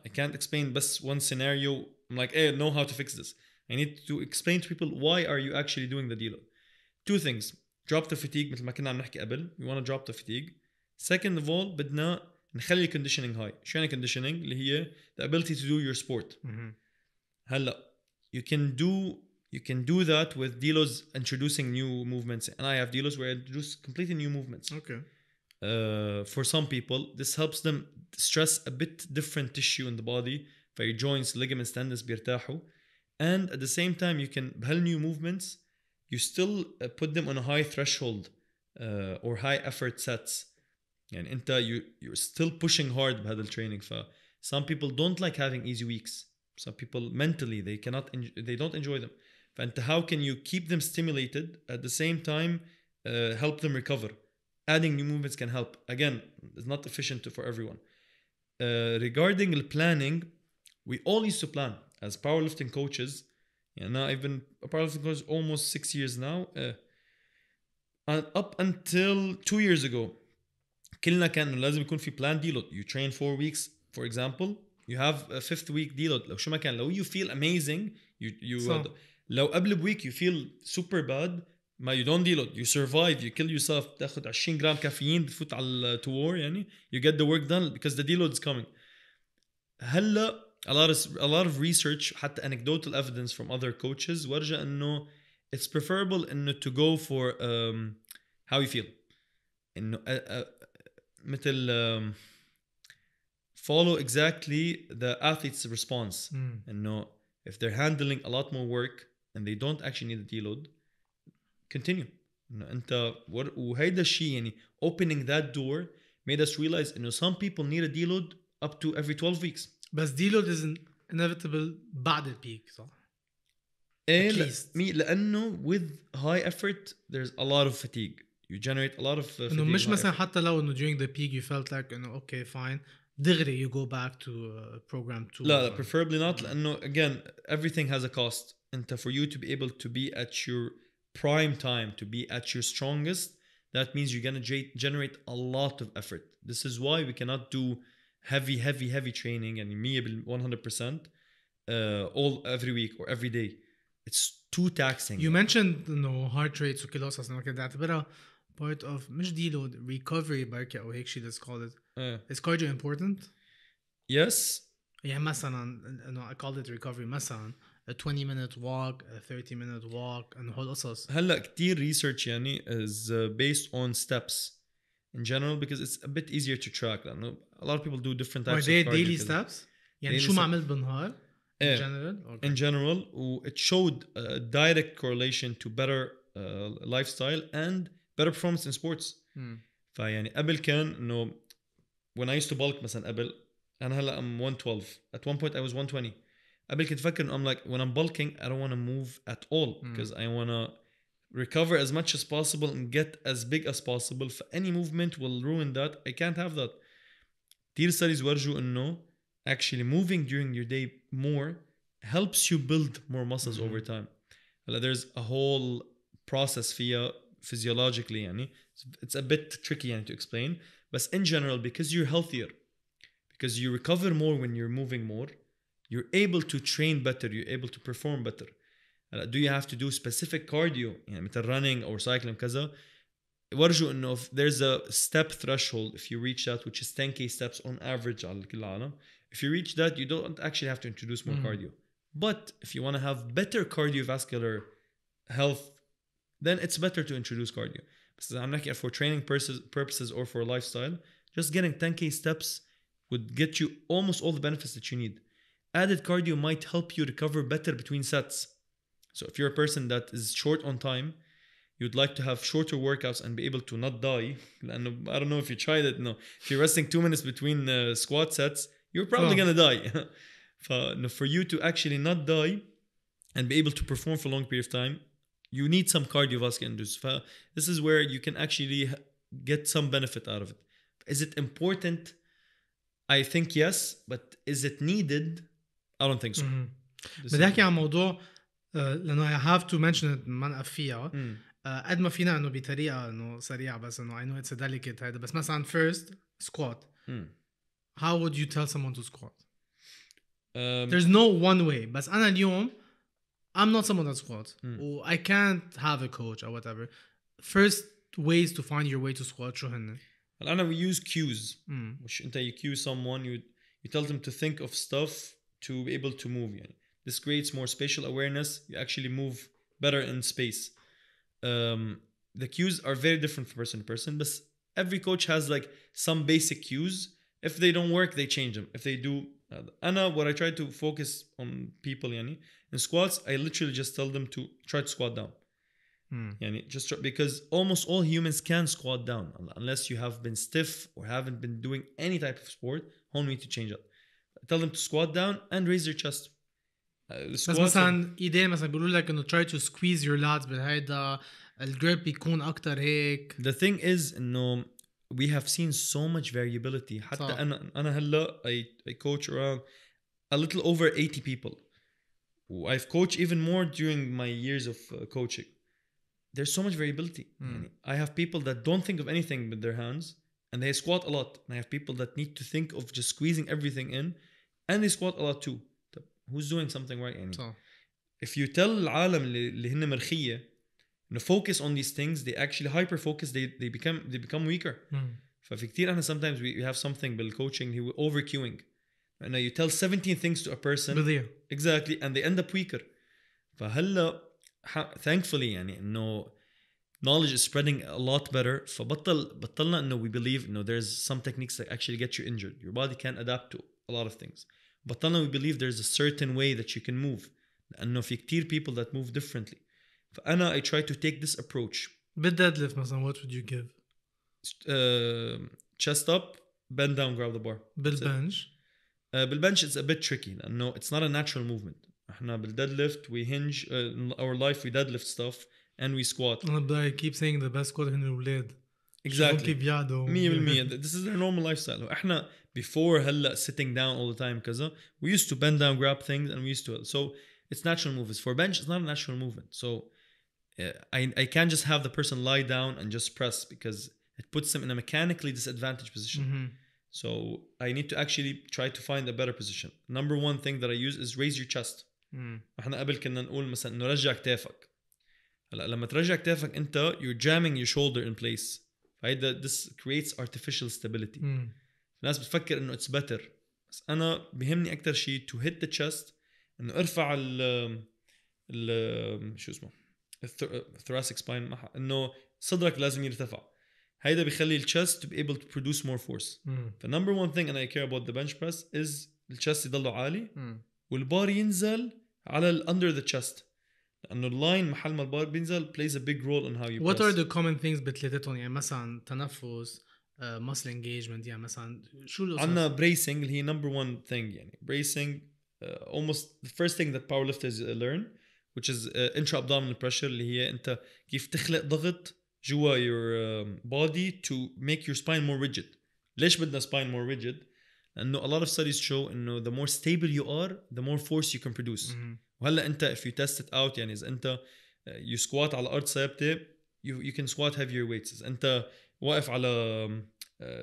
I can't explain best one scenario. I'm like, hey, know how to fix this. I need to explain to people why are you actually doing the deload. Two things. Drop the fatigue مثل ما كنا عم نحكي قبل. We want to drop the fatigue. Second of all بدنا نخلي conditioning high. شو يعني conditioning؟ اللي هي the ability to do your sport. هلا you can do that with deloads introducing new movements, and I have deloads where I introduce completely new movements. Okay. For some people this helps them stress a bit different tissue in the body, for your joints, ligaments, tendons بيرتاحوا, and at the same time you can بهال new movements you still put them on a high threshold or high effort sets. يعني انت you're still pushing hard بهذا الtraining. some people don't like having easy weeks. Some people mentally they don't enjoy them. فانت how can you keep them stimulated at the same time help them recover? Adding new movements can help. Again, it's not efficient for everyone. Regarding the planning, we all used to plan as powerlifting coaches. Now I've been a powerlifting coach almost 6 years now. And up until 2 years ago, كلنا كان لازم يكون في plan deload. You train 4 weeks, for example. You have a 5th week deload. لو شو ما كان, لو you feel amazing, you لو قبل بويك you feel super bad, ما you don't deload, you survive, you kill yourself, تاخد 20 جرام كافيين بتفوت على to war يعني, you get the work done because the deload is coming. هلا a lot of research حتى anecdotal evidence from other coaches ورجع انه it's preferable انه to go for how you feel. انه مثل follow exactly the athlete's response. انه if they're handling a lot more work and they don't actually need a deload, continue. انت وهيدا الشيء يعني opening that door made us realize انه some people need a deload up to every 12 weeks. بس deload is inevitable بعد البيك صح؟ لأنه with high effort there's a lot of fatigue. You generate a lot of fatigue. انه مش مثلا حتى لو انه during the peak you felt like انه okay fine دغري you go back to program 2. لا preferably not. لأنه again everything has a cost. انت for you to be able to be at your prime time, to be at your strongest, that means you're going to generate a lot of effort. This is why we cannot do heavy training and 100% all every week or every day. It's too taxing. You mentioned no heart rates وكل قصص انه كده اعتبرها part of مش deload recovery بركة او هيك شيء let's call it. Is cardio important? Yes. يعني مثلا انه I call it recovery مثلا a 20-minute walk, a 30-minute walk and whole قصص. هلا كتير research يعني is based on steps in general because it's a bit easier to track. لأنه a lot of people do different types of cardio. daily steps? يعني شو ما عملت بالنهار? In general? Okay. In general, it showed a direct correlation to better lifestyle and better performance in sports. فيعني قبل كان إنه when I used to bulk مثلا قبل أنا هلا I'm 112 at one point I was 120 قبل كنت فكر I'm like when I'm bulking I don't want to move at all because I want to recover as much as possible and get as big as possible. Any movement will ruin that. I can't have that. كتير studies ورجوا إنه actually moving during your day more helps you build more muscles over time. There's a whole process فيها physiologically يعني it's a bit tricky يعني to explain, but in general because you're healthier, because you recover more when you're moving more, you're able to train better, you're able to perform better. Do you have to do specific cardio يعني مثل running or cycling كذا ورجوا إنه there's a step threshold if you reach that which is 10k steps on average على كل العالم. If you reach that you don't actually have to introduce more cardio. But if you want to have better cardiovascular health then it's better to introduce cardio. بس I'm not for training purposes or for lifestyle, just getting 10k steps would get you almost all the benefits that you need. Added cardio might help you recover better between sets. So if you're a person that is short on time, you'd like to have shorter workouts and be able to not die. And I don't know if you tried it. No, if you're resting 2 minutes between squat sets, you're probably gonna die. For you to actually not die and be able to perform for a long period of time, you need some cardiovascular endurance. This is where you can actually get some benefit out of it. Is it important? I think yes, but is it needed? I don't think so. بدي أحكي عن موضوع لأنه I have to mention it ما نقف فيها قد ما فينا إنه بطريقة إنه سريعة بس إنه I know it's a delicate هذا بس مثلا first squat. How would you tell someone to squat? There's no one way بس أنا اليوم I'm not someone that squats or I can't have a coach or whatever. First ways to find your way to squat شو هن؟ أنا we use cues. which أنت you cue someone you tell them to think of stuff to be able to move يعني. This creates more spatial awareness. You actually move better in space. The cues are very different from person to person, but every coach has like some basic cues. If they don't work, they change them. If they do, what I try to focus on people يعني, in squats, I literally just tell them to try to squat down. يعني, just try, because almost all humans can squat down unless you have been stiff or haven't been doing any type of sport. Only need to change that. Tell them to squat down and raise their chest. بس مثلا ايدين مثلا بيقولوا لك انه try to squeeze your lats بهيدا الجريب بيكون اكتر هيك. The thing is انه we have seen so much variability. حتى انا هلا I coach around a little over 80 people. I've coached even more during my years of coaching. There's so much variability. I have people that don't think of anything with their hands and they squat a lot. And I have people that need to think of just squeezing everything in and they squat a lot too. Who's doing something right يعني. If you tell العالم اللي هن مرخية to focus on these things, they actually hyper focus, they become weaker. ففي كتير احنا sometimes we have something بالcoaching he over cueing and you tell 17 things to a person exactly and they end up weaker. فهلا thankfully يعني انه knowledge is spreading a lot better. فبطلنا انه we believe انه there's some techniques that actually get you injured. Your body can adapt to a lot of things. بطلنا we believe there's a certain way that you can move لأنه في كتير people that move differently. فأنا I try to take this approach. بالdeadlift مثلا what would you give? Chest up, bend down, grab the bar. بالbench? بالbench it's a bit tricky لأنه it's not a natural movement. احنا بالdeadlift we hinge our life we deadlift stuff and we squat. I keep saying the best squat هن الأولاد. Exactly. 100%. This is their normal lifestyle. احنا before هلا sitting down all the time كذا we used to bend down, grab things and we used to so it's natural movements. For bench it's not a natural movement. So I can't just have the person lie down and just press because it puts them in a mechanically disadvantaged position. So I need to actually try to find a better position. Number one thing that I use is raise your chest. احنا قبل كنا نقول مثلا انه رجع كتافك. هلا لما ترجع كتافك انت you're jamming your shoulder in place. فهيدا this creates artificial stability. الناس بتفكر انه it's better بس انا بيهمني اكتر شيء to hit the chest انه ارفع ال شو اسمه thoracic spine انه صدرك لازم يرتفع. هيدا بيخلي الchest to be able to produce more force. The number one thing and I care about the bench press is الchest يضله عالي والبار ينزل على under the chest لأنه اللاين محل ما البار بينزل plays a big role in how you What press. are the common things بتلاتتهم يعني مثلا تنفس muscle engagement يعني مثلا شو القصص؟ عندنا bracing اللي هي number one thing يعني bracing almost the first thing that powerlifters learn which is intra-abdominal pressure اللي هي أنت كيف تخلق ضغط جوا your body to make your spine more rigid. ليش بدنا spine more rigid؟ لأنه a lot of studies show إنه the more stable you are the more force you can produce. وهلا أنت if you test it out يعني إذا أنت you squat على أرض ثابتة you can squat heavier weights. إذا أنت واقف على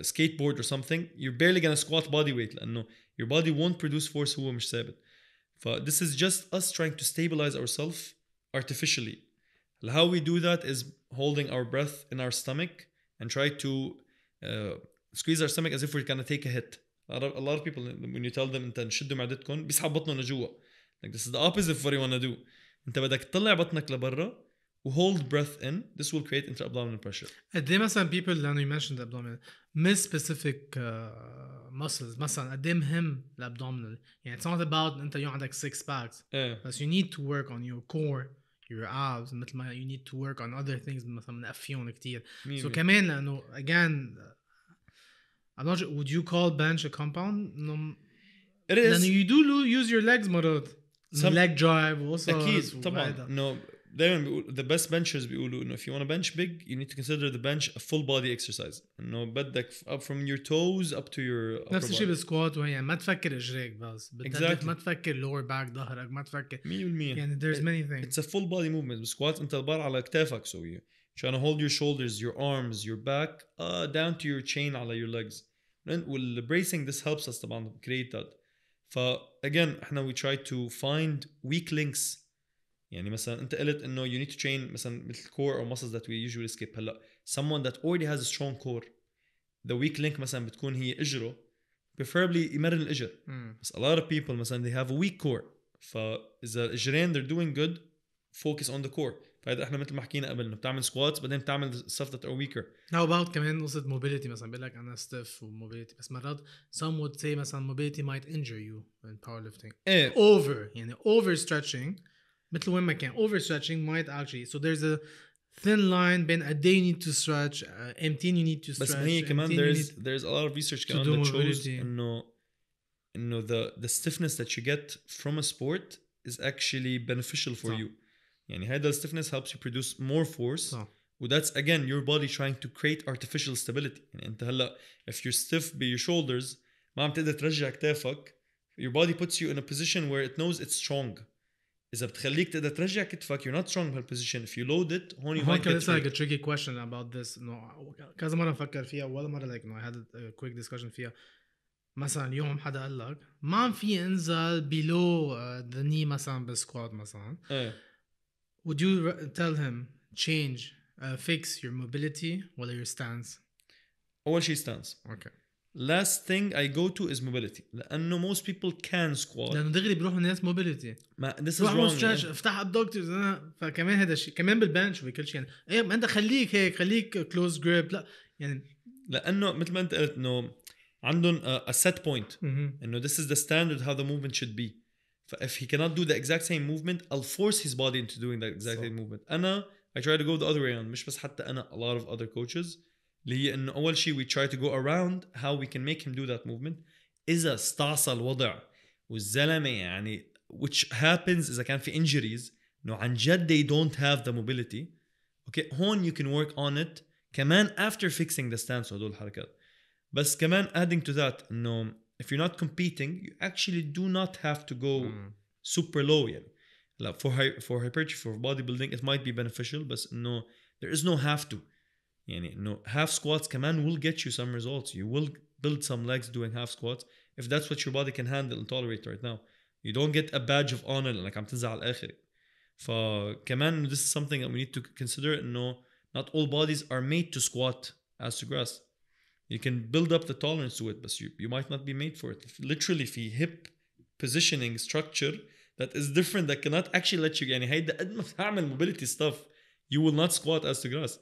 skateboard or something you're barely gonna squat body weight لأنه your body won't produce force هو مش ثابت. this is just us trying to stabilize ourselves artificially. How we do that is holding our breath in our stomach and try to squeeze our stomach as if we're gonna take a hit. A lot of people when you tell them انت نشدوا معدتكم بيسحب بطنهم لجوا. Like this is the opposite of what you want to do. انت بدك تطلع بطنك لبرا و hold breath in. This will create intra-abdominal pressure. قد ايه مثلا people لانه you mentioned the abdominal miss specific muscles مثلا قد ايه مهم الابدومينال يعني it's not about انت يكون عندك 6 packs but you need to work on your core your abs مثل ما you need to work on other things مثلا نقفيهم كتير so كمان لانه again I'm not sure, would you call bench a compound? No. It is. لأنه you do use your legs مرات. leg drive وقصص. أكيد طبعا. No. دايما بيقول the best benchers بيقولوا إنه if you want to bench big you need to consider the bench a full body exercise. إنه بدك up from your toes up to your upper نفس الشيء بالسكوات وهي ما تفكر إجريك بس. Exactly. ما تفكر lower back ظهرك ما تفكر. 100%. يعني there's many things. It's a full body movement. بالسكوات أنت البار على كتافك so you trying to hold your shoulders, your arms, your back down to your chain على your legs. وال bracing this helps us طبعا create that. again احنا we try to find weak links. يعني مثلا انت قلت انه you need to train مثلا مثل core or muscles that we usually skip. هلا someone that already has a strong core the weak link مثلا بتكون هي اجره preferably يمرن الاجر. بس a lot of people مثلا they have a weak core فاذا الاجرين they're doing good focus on the core. فهذا احنا مثل ما حكينا قبل انه بتعمل سكواتس بعدين بتعمل stuff that are weaker. How about كمان قصة mobility مثلا بيقول لك أنا stiff و mobility بس مرات some would say مثلا mobility might injure you in powerlifting. Over يعني over stretching مثل وين ما كان over stretching might actually so there's a thin line بين قد ايه you need to stretch امتى you need to stretch. بس ما هي كمان there's a lot of research كمان that shows إنه the stiffness that you get from a sport is actually beneficial for you. يعني هذا stiffness helps you produce more force. و that's again your body trying to create artificial stability. يعني أنت هلا if you're stiff by your shoulders ما عم تقدر ترجع كتافك your body puts you in a position where it knows it's strong. إذا بتخليك تقدر ترجع كتفك you're not strong بهالposition. if you load it هون you might get it's like a tricky question about this. كذا مرة فكر فيها ولا مرة like I had a quick discussion فيها. مثلا اليوم حدا قال لك ما في انزل below the knee مثلا بالسكوات مثلا. Would you tell him change fix your mobility or your stance? أول شيء stance. Okay. Last thing I go to is mobility. لأنه most people can squat. لأنه دغري بيروحوا الناس mobility. ما this is wrong. stretch افتح abductors فكمان هذا الشيء كمان بالبنش وكل شيء يعني إيه ما أنت خليك هيك خليك close grip لا يعني لأنه مثل ما أنت قلت إنه عندهم a set point. إنه this is the standard how the movement should be. if he cannot do the exact same movement I'll force his body into doing that exact same movement. I try to go the other way around. مش بس حتى أنا a lot of other coaches اللي هي إنه أول شيء we try to go around how we can make him do that movement. إذا استعصى الوضع والزلمة يعني which happens إذا كان في injuries إنه عن جد they don't have the mobility. Okay هون you can work on it كمان after fixing the stance وهدول الحركات. بس كمان adding to that إنه if you're not competing you actually do not have to go super low يعني. like for hypertrophy for bodybuilding it might be beneficial but no there is no have to يعني no half squats كمان will get you some results. You will build some legs doing half squats if that's what your body can handle and tolerate right now. You don't get a badge of honor لأنك عم تنزل على الآخر. فكمان this is something that we need to consider. No, not all bodies are made to squat as to grass. You can build up the tolerance to it but you might not be made for it. Literally في hip positioning structure that is different that cannot actually let you يعني هيدا قد ما تعمل mobility stuff you will not squat as to grass.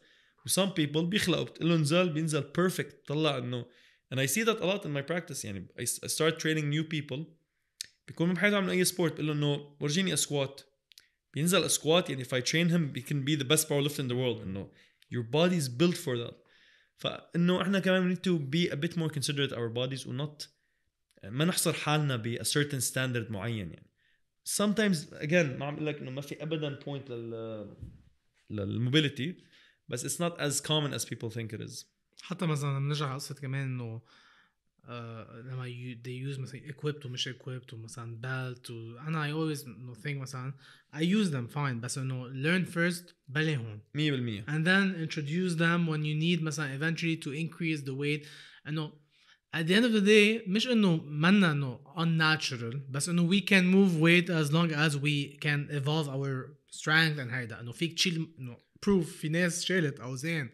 some people بيخلقوا بتقول له نزل بينزل perfect طلع إنه and I see that a lot in my practice. يعني I start training new people بيكونوا بحاجة عملوا أي sport بقول له إنه ورجيني squat بينزل squat يعني if I train him he can be the best powerlifter in the world. إنه your body is built for that. فانه احنا كمان we need to be a bit more considerate our bodies و not ما نحصر حالنا ب a certain standard معين يعني. sometimes again ما عم اقول لك انه ما في ابدا point للmobility بس it's not as common as people think it is. حتى مثلا بنرجع قصة كمان انه لما they use مثلا equipped ومش equipped ومثلا belt أنا I always think مثلا I use them fine بس إنه learn first بلي هون 100% and then introduce them when you need مثلا eventually to increase the weight إنه at the end of the day مش إنه منا إنه unnatural بس إنه we can move weight as long as we can evolve our strength and هيدا إنه فيك تشيل إنه proof في ناس شالت أوزان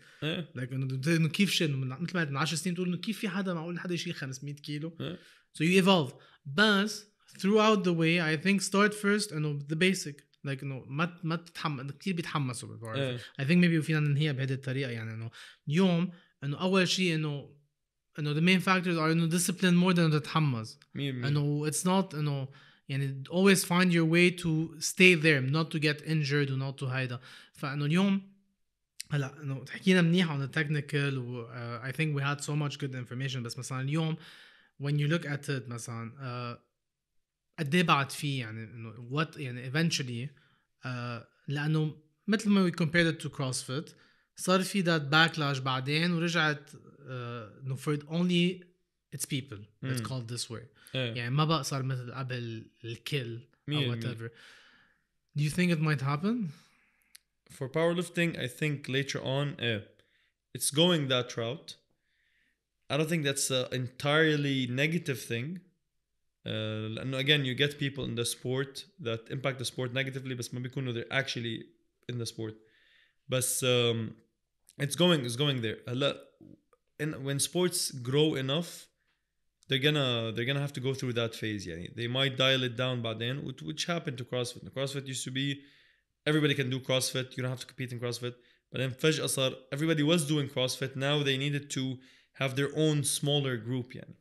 like إنه كيف شيل مثل ما من 10 سنين تقول إنه كيف في حدا معقول حدا يشيل 500 كيلو so you evolve but throughout the way I think start first إنه the basic like إنه ما تتحمس كتير بيتحمسوا بالبار I think maybe فينا ننهيها بهذه الطريقة يعني إنه اليوم إنه أول شيء إنه the main factors are إنه discipline more than تتحمس إنه it's not إنه يعني always find your way to stay there not to get injured و not to هيدا فإنه اليوم هلا إنه حكينا منيح عن التكنيكال و I think we had so much good information بس مثلا اليوم when you look at it مثلا قد ايه بعد فيه يعني إنه what يعني eventually لأنه مثل ما we compared it to CrossFit صار في that backlash بعدين ورجعت إنه for only it's people let's call it this way يعني ما بقى صار مثل قبل الكل or whatever. Do you think it might happen? For powerlifting, I think later on it's going that route. I don't think that's an entirely negative thing. Again, you get people in the sport that impact the sport negatively, but ما بيكونوا they're actually in the sport. But it's going there. When sports grow enough, they're gonna have to go through that phase. يعني they might dial it down بعدين, which happened to CrossFit. CrossFit used to be everybody can do CrossFit. You don't have to compete in CrossFit. But then فجأة صار everybody was doing CrossFit. Now they needed to have their own smaller group يعني.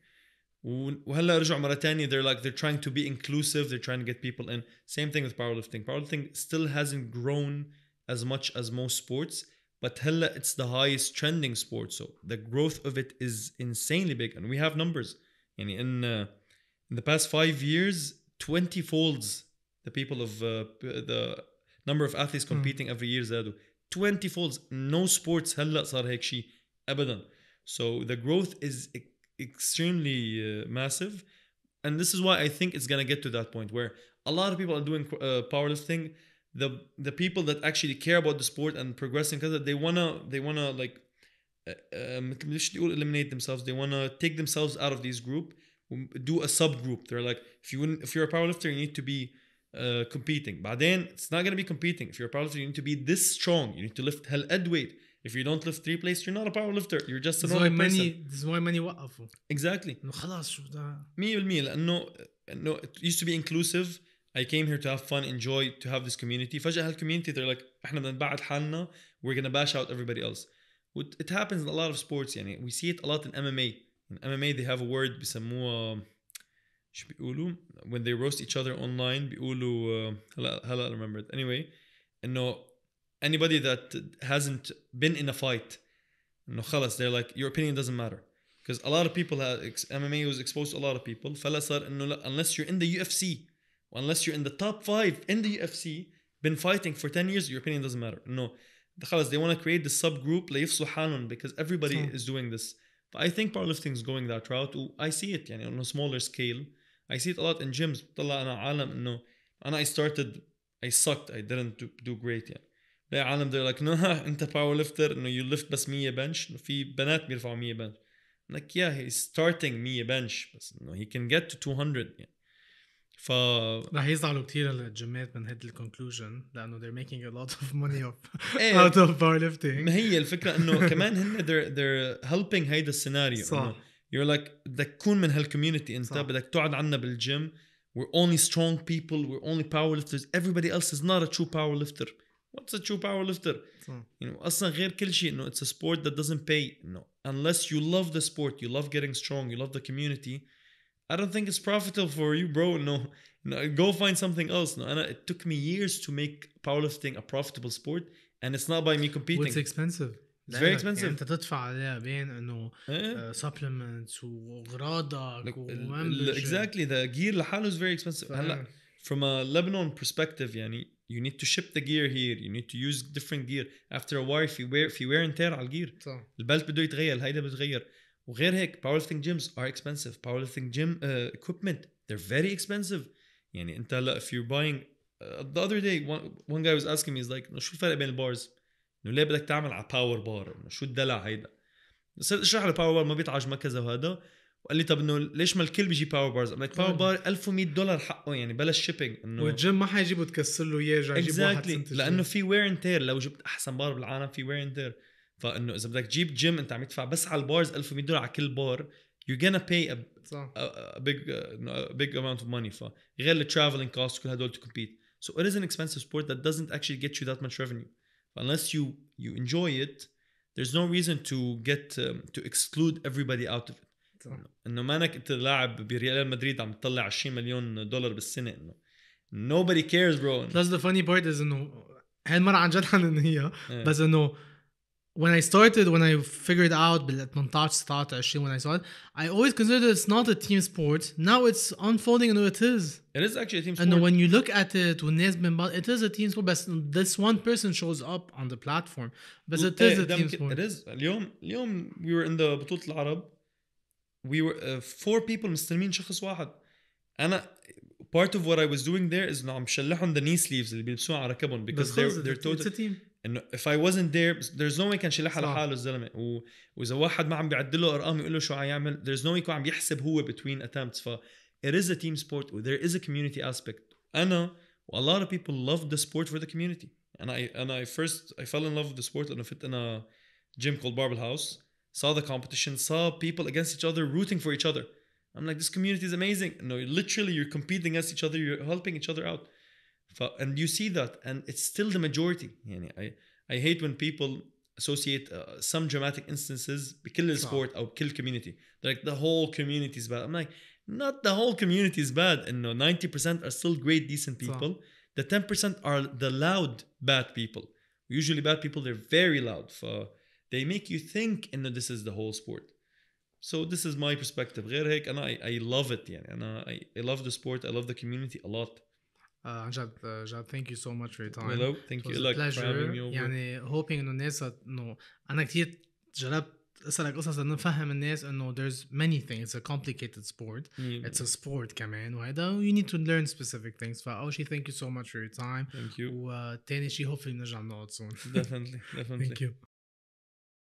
وهلا رجعوا مرة تانية they're trying to be inclusive, they're trying to get people in. Same thing with powerlifting. Powerlifting still hasn't grown as much as most sports, but هلا it's the highest trending sport, so the growth of it is insanely big and we have numbers. يعني in the past 5 years 20 folds the people of the number of athletes competing every year زادوا 20 folds. No sports هلا صار هيك شيء أبدا. So the growth is extremely massive, and this is why I think it's gonna get to that point where a lot of people are doing powerlifting. The people that actually care about the sport and progressing because they wanna like eliminate themselves. They wanna take themselves out of this group, do a subgroup. They're like, if you're a powerlifter, you need to be competing. But then it's not gonna be competing. If you're a powerlifter, you need to be this strong. You need to lift hell head weight. If you don't lift 3 plates, you're not a powerlifter. You're just a normal person. This is why many وقفوا. Exactly. إنه خلاص شو ده. 100% لأنه it used to be inclusive. I came here to have fun, enjoy, to have this community. فجأة هالcommunity they're like إحنا بدنا نبعد حالنا. We're gonna bash out everybody else. It happens in a lot of sports يعني. We see it a lot in MMA. In MMA they have a word بيسموه شو بيقولوا when they roast each other online بيقولوا هلا I remember it. Anyway إنه anybody that hasn't been in a fight no خلاص they're like your opinion doesn't matter because a lot of people MMA was exposed to a lot of people فلا صار إنه unless you're in the UFC unless you're in the top 5 in the UFC been fighting for 10 years your opinion doesn't matter no خلاص they want to create this subgroup ليفصلوا حالهم because everybody is doing this. But I think powerlifting is going that route. I see it يعني on a smaller scale. I see it a lot in gyms. طلع أنا عالم إنه أنا I sucked. I didn't do great يعني. لا عالم they're like no أنت powerlifter إنه you lift بس 100 bench. إنه في بنات بيرفعوا 100 bench. I'm like yeah he's starting 100 bench بس إنه he can get to 200 يعني. راح يزعلوا كتير الجيمات من هاد الكونكلوجن لأنه they're making a lot of money out of powerlifting. ما هي الفكرة إنه كمان هن they're helping هيدا السيناريو. صح. You're like بدك تكون من هالكوميونتي أنت بدك تقعد عنا بالجيم. We're only strong people. We're only powerlifters. Everybody else is not a true powerlifter. What's a true powerlifter? You know أصلا غير كل شيء إنه it's a sport that doesn't pay. No, unless you love the sport, you love getting strong, you love the community. I don't think it's profitable for you, bro. No, go find something else. No, and it took me years to make powerlifting a profitable sport, and it's not by me competing. It's expensive. it's very expensive. يعني انت تدفع عليها بين انه supplements واغراضك exactly the gear لحاله is very expensive. هلا from a Lebanon perspective يعني you need to ship the gear here, you need to use different gear. After a while في wear and tear على الجير. البلت بده يتغير، هيدا بتغير. وغير هيك powerlifting gyms are expensive. Powerlifting gym equipment they're very expensive. يعني انت لا if you're buying the other day one guy was asking me is like شو الفرق بين البارز؟ انه ليه بدك تعمل على باور بار؟ انه شو الدلع هيدا؟ بس اشرح له باور بار ما بيتعجبك كذا وهذا. وقال لي طب انه ليش ما الكل بيجي باور بارز؟ قال لك باور بار $1100 حقه يعني بلا شيبينج. انه والجيم ما حيجيبه تكسر له اياه، جاي يجيب واحد سنت لانه في وير اند تير. لو جبت احسن بار بالعالم في وير اند تير. فانه اذا بدك تجيب جيم انت عم تدفع بس على البارز $1100 على كل بار. you're gonna pay a big amount of money. فغير ال traveling costs كل هدول to compete. So it is an expensive sport that doesn't actually get you that much revenue. Unless you enjoy it, there's no reason to get to exclude everybody out of it. انه مانك انت لاعب بريال مدريد عم تطلع $20 مليون بالسنه. انه nobody cares bro. Plus the funny part is انه هالمره عن جد حننهيها بس انه when I figured out بال 18 19 20 when I started I always considered it's not a team sport. Now it's unfolding and it is. It is actually a team sport. And when you look at it والناس it is a team sport but this one person shows up on the platform but it is a team sport. It is. اليوم we were in the بطولة العرب we were 4 people مستلمين شخص واحد. أنا part of what I was doing there is إنه عم شلحهم the knee sleeves اللي بيلبسوها على ركبهم because they're total. It's a team. إنه if I wasn't there there's no way كان شلحها لحاله الزلمة. وإذا واحد ما عم بيعدله أرقام يقول له شو عيعمل there's no way يكون عم يحسب هو between attempts. it is a team sport and there is a community aspect. أنا a lot of people love the sport for the community. And I fell in love with the sport. أنا fit in a gym called Barbell House. Saw the competition, saw people against each other rooting for each other. I'm like, this community is amazing. No, literally you're competing against each other, you're helping each other out. And you see that, and it's still the majority. I hate when people associate some dramatic instances بكل sport or بكل community. They're like, the whole community is bad. I'm like, not the whole community is bad. And no, 90% are still great, decent people. The 10% are the loud bad people. Usually bad people, they're very loud. They make you think this is the whole sport. So this is my perspective. غير هيك أنا I love it يعني. أنا I love the sport. I love the community a lot. Jad, thank you so much for your time. Hello, thank you for having me over. يعني hoping إنه الناس إنه أنا كتير جربت أسألك قصص إنه نفهم الناس إنه there's many things. It's a complicated sport. It's a sport كمان وهذا you need to learn specific things. فأول شيء thank you so much for your time. Thank you. وتاني شيء hopefully نرجع نقعد soon. Definitely. Thank you.